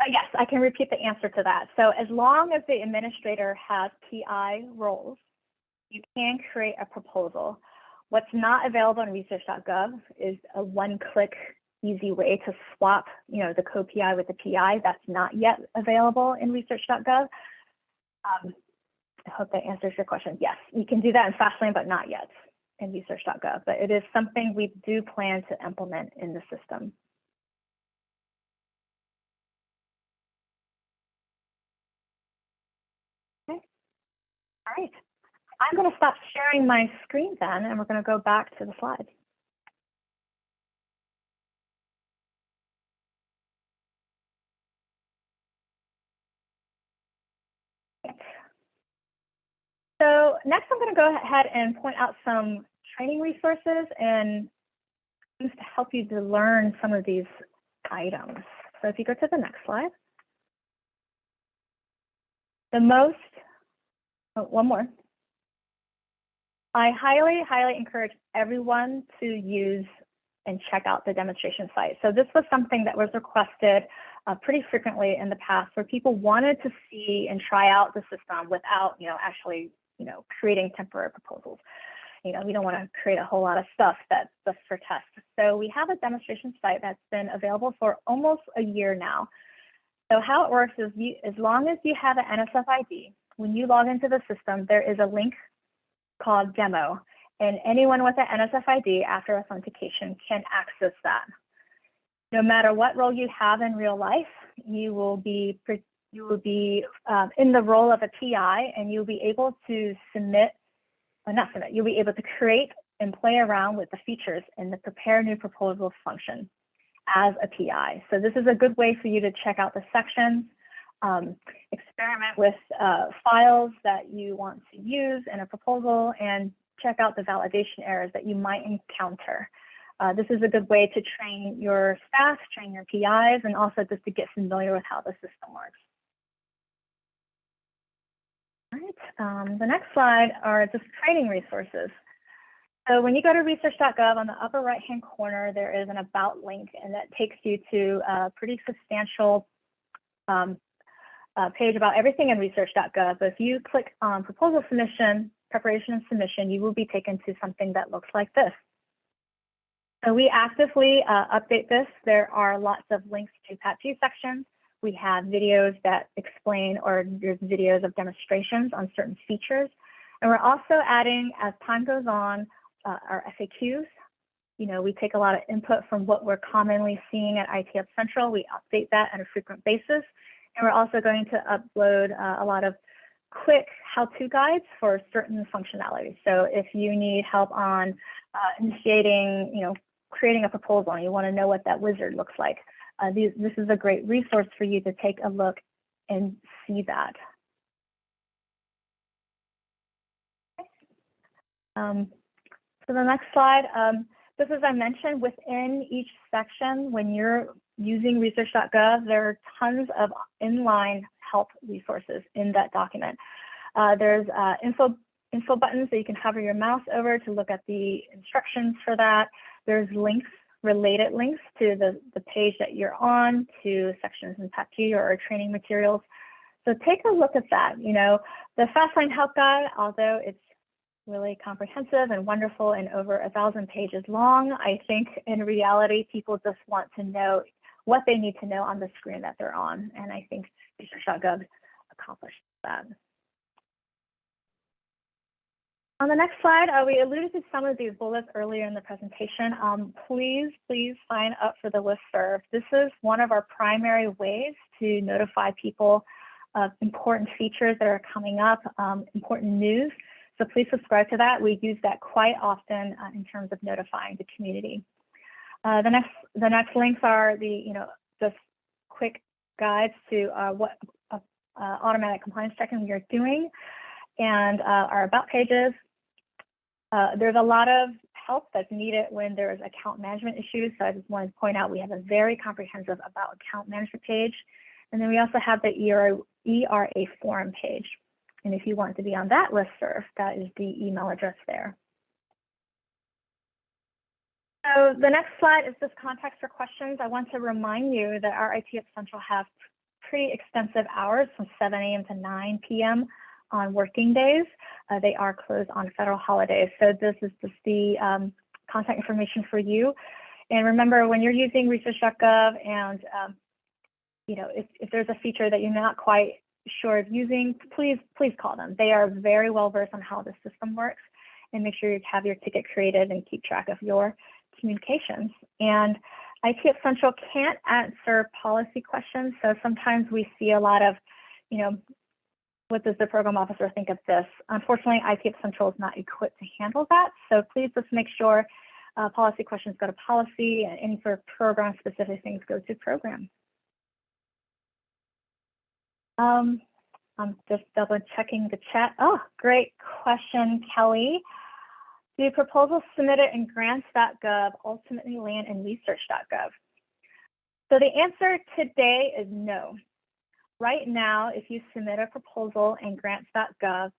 [SPEAKER 1] Yes, I can repeat the answer to that. So as long as the administrator has PI roles, you can create a proposal. What's not available in Research.gov is a one-click easy way to swap, the co-PI with the PI. That's not yet available in Research.gov. I hope that answers your question. Yes, you can do that in Fastlane, but not yet in Research.gov. But it is something we do plan to implement in the system. Okay. All right. I'm going to stop sharing my screen then, and we're going to go back to the slides. So next, I'm going to go ahead and point out some training resources and things to help you to learn some of these items. So if you go to the next slide. One more. I highly, highly encourage everyone to use and check out the demonstration site. So this was something that was requested pretty frequently in the past, where people wanted to see and try out the system without, actually, creating temporary proposals. We don't want to create a whole lot of stuff that's just for tests. So we have a demonstration site that's been available for almost a year now. So how it works is, as long as you have an NSF ID, when you log into the system, there is a link called demo, and anyone with an NSF ID after authentication can access that. No matter what role you have in real life, you will be in the role of a PI, and you'll be able to you'll be able to create and play around with the features in the Prepare New Proposals function as a PI. So this is a good way for you to check out the sections, experiment with files that you want to use in a proposal, and check out the validation errors that you might encounter. This is a good way to train your staff, train your PIs, and also just to get familiar with how the system works. All right, the next slide are just training resources. So when you go to research.gov, on the upper right-hand corner, there is an About link, and that takes you to a pretty substantial page about everything in research.gov. But if you click on proposal submission, preparation and submission, you will be taken to something that looks like this. So we actively update this. There are lots of links to PAT2 sections. We have videos that explain, or there's videos of demonstrations on certain features. And we're also adding, as time goes on, our FAQs. You know, we take a lot of input from what we're commonly seeing at ITF Central. We update that on a frequent basis. And we're also going to upload a lot of quick how-to guides for certain functionalities. So if you need help on initiating, you know, creating a proposal and you want to know what that wizard looks like, this is a great resource for you to take a look and see that. So the next slide, just as I mentioned, within each section, when you're using research.gov, there are tons of inline help resources in that document. There's info buttons that you can hover your mouse over to look at the instructions for that. There's links, related links to the page that you're on, to sections in PAT2 or our training materials. So take a look at that. You know, the Fastline Help Guide, although it's really comprehensive and wonderful and over 1,000 pages long, I think in reality, people just want to know what they need to know on the screen that they're on. And I think research.gov accomplished that. On the next slide, we alluded to some of these bullets earlier in the presentation. Please sign up for the Listserv. This is one of our primary ways to notify people of important features that are coming up, important news. So please subscribe to that. We use that quite often in terms of notifying the community. The next links are just quick guides to what automatic compliance checking you're doing, and our about pages. There's a lot of help that's needed when there's account management issues. So I just wanted to point out we have a very comprehensive about account management page. And then we also have the ERA forum page. And if you want to be on that listserv, that is the email address there. So the next slide is just context for questions. I want to remind you that our ITF Central has pretty extensive hours from 7 a.m. to 9 p.m. on working days. They are closed on federal holidays. So this is just the contact information for you. And remember, when you're using research.gov and if there's a feature that you're not quite sure of using, please call them. They are very well versed on how the system works, and make sure you have your ticket created and keep track of your communications. And ITF Central can't answer policy questions. So sometimes we see a lot of, what does the program officer think of this? Unfortunately, ITF Central is not equipped to handle that. So please just make sure policy questions go to policy, and any sort of program specific things go to program. I'm just double checking the chat. Oh, great question, Kelly. Do proposals submitted in grants.gov ultimately land in research.gov? So the answer today is no. Right now, if you submit a proposal in grants.gov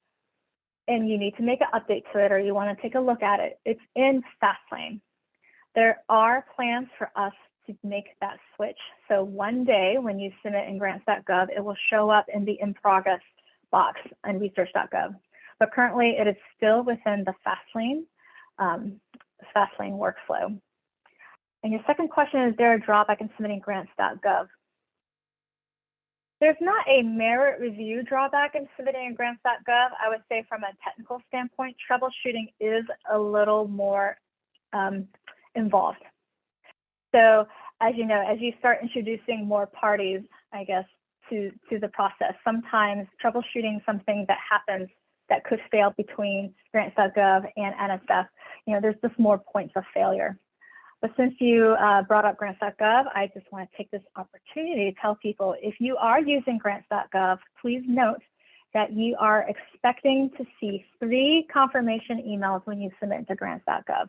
[SPEAKER 1] and you need to make an update to it, or you want to take a look at it, it's in Fastlane. There are plans for us to make that switch. So one day when you submit in grants.gov, it will show up in the in progress box on research.gov. But currently it is still within the Fastlane workflow. And your second question, is there a drawback in submitting grants.gov? There's not a merit review drawback in submitting in grants.gov. I would say from a technical standpoint, troubleshooting is a little more involved. So as you know, as you start introducing more parties, I guess, to the process, sometimes troubleshooting something that happens that could fail between grants.gov and NSF, there's just more points of failure. But since you brought up grants.gov, I just want to take this opportunity to tell people, if you are using grants.gov, please note that you are expecting to see 3 confirmation emails when you submit to grants.gov.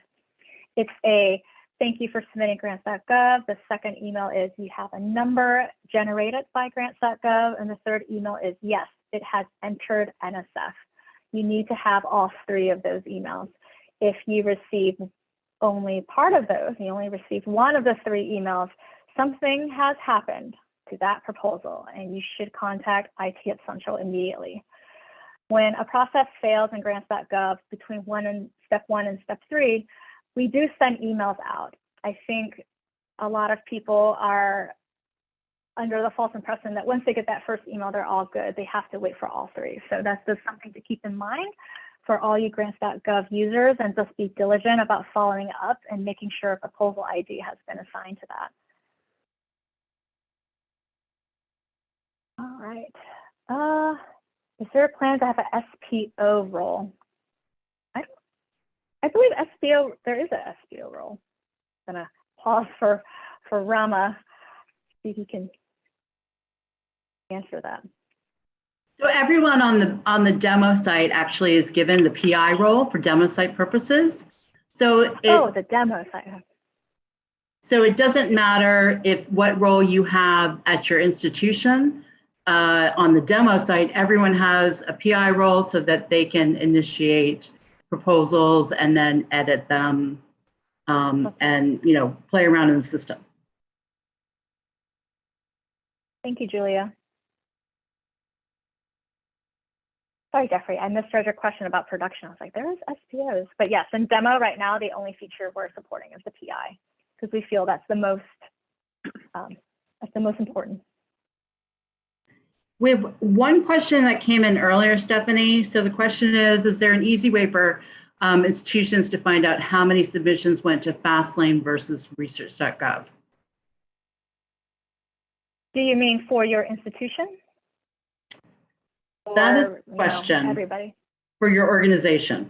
[SPEAKER 1] It's a thank you for submitting grants.gov. The second email is you have a number generated by grants.gov. And the third email is yes, it has entered NSF. You need to have all 3 of those emails. If you receive only part of those, you only received 1 of the 3 emails, something has happened to that proposal and you should contact IT Essential immediately. When a process fails in grants.gov between step 1 and step 3, we do send emails out. I think a lot of people are under the false impression that once they get that first email, they're all good. They have to wait for all 3. So that's just something to keep in mind for all you grants.gov users, and just be diligent about following up and making sure a proposal ID has been assigned to that. All right. Is there a plan to have an SPO role? I believe SPO, there is an SPO role. I'm gonna pause for Rama, see if he can answer that.
[SPEAKER 2] So everyone on the demo site actually is given the PI role for demo site purposes. So
[SPEAKER 1] the demo site.
[SPEAKER 2] So it doesn't matter what role you have at your institution. On the demo site, everyone has a PI role so that they can initiate proposals and then edit them and play around in the system.
[SPEAKER 1] Thank you, Julia. Sorry, Jeffrey, I misread your question about production. I was like, there is SPOs. But yes, in demo right now, the only feature we're supporting is the PI, because we feel that's the most important.
[SPEAKER 2] We have one question that came in earlier, Stephanie. So the question is there an easy way for institutions to find out how many submissions went to Fastlane versus Research.gov?
[SPEAKER 1] Do you mean for your institution?
[SPEAKER 2] That is the question.
[SPEAKER 1] Everybody.
[SPEAKER 2] For your organization.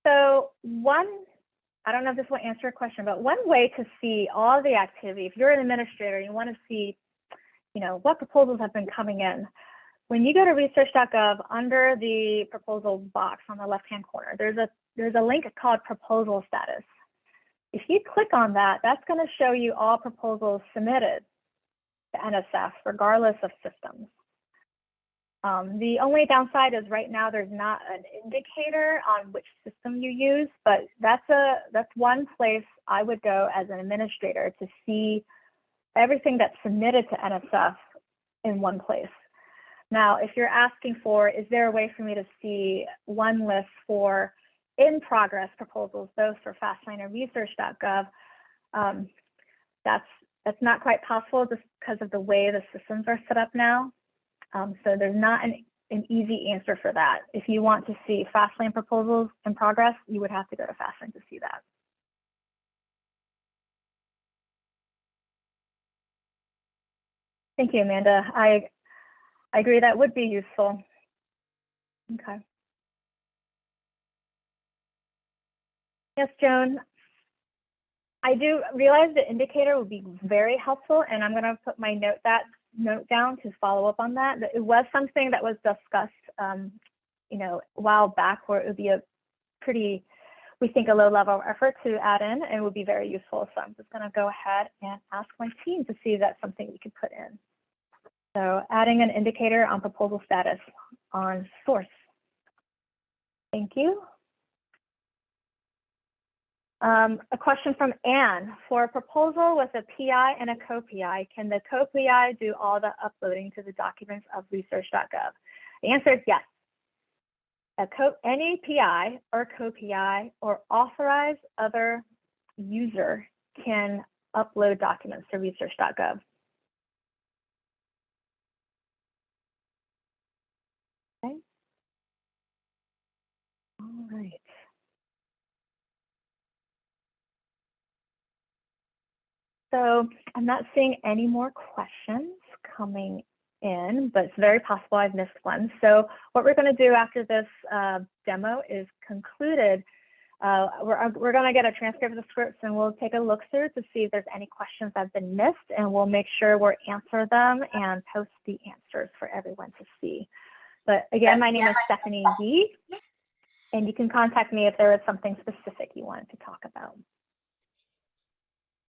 [SPEAKER 1] So I don't know if this will answer your question, but one way to see all the activity, if you're an administrator, you want to see, what proposals have been coming in. When you go to research.gov, under the proposal box on the left-hand corner, there's a link called proposal status. If you click on that, that's going to show you all proposals submitted to NSF, regardless of systems. The only downside is right now there's not an indicator on which system you use, but that's one place I would go as an administrator to see everything that's submitted to NSF in one place. Now, if you're asking for, is there a way for me to see one list for in-progress proposals, both for Fastlane and Research.gov, that's not quite possible just because of the way the systems are set up now. So there's not an easy answer for that. If you want to see Fastlane proposals in progress, you would have to go to Fastlane to see that. Thank you, Amanda. I agree that would be useful. Okay. Yes, Joan. I do realize the indicator would be very helpful, and I'm going to put my note down to follow up on that. It was something that was discussed, a while back, where it would be a pretty, we think, a low-level effort to add in, and would be very useful. So I'm just going to go ahead and ask my team to see if that's something we could put in. So adding an indicator on proposal status on source. Thank you. A question from Anne. For a proposal with a PI and a co-PI, can the co-PI do all the uploading to the documents of research.gov? The answer is yes. Any PI or co-PI or authorized other user can upload documents to research.gov. Okay. All right. So I'm not seeing any more questions coming in, but it's very possible I've missed one. So what we're going to do after this demo is concluded, We're going to get a transcript of the scripts, and we'll take a look through to see if there's any questions that have been missed, and we'll make sure we'll answer them and post the answers for everyone to see. But again, my name is Stephanie Yee, and you can contact me if there is something specific you wanted to talk about.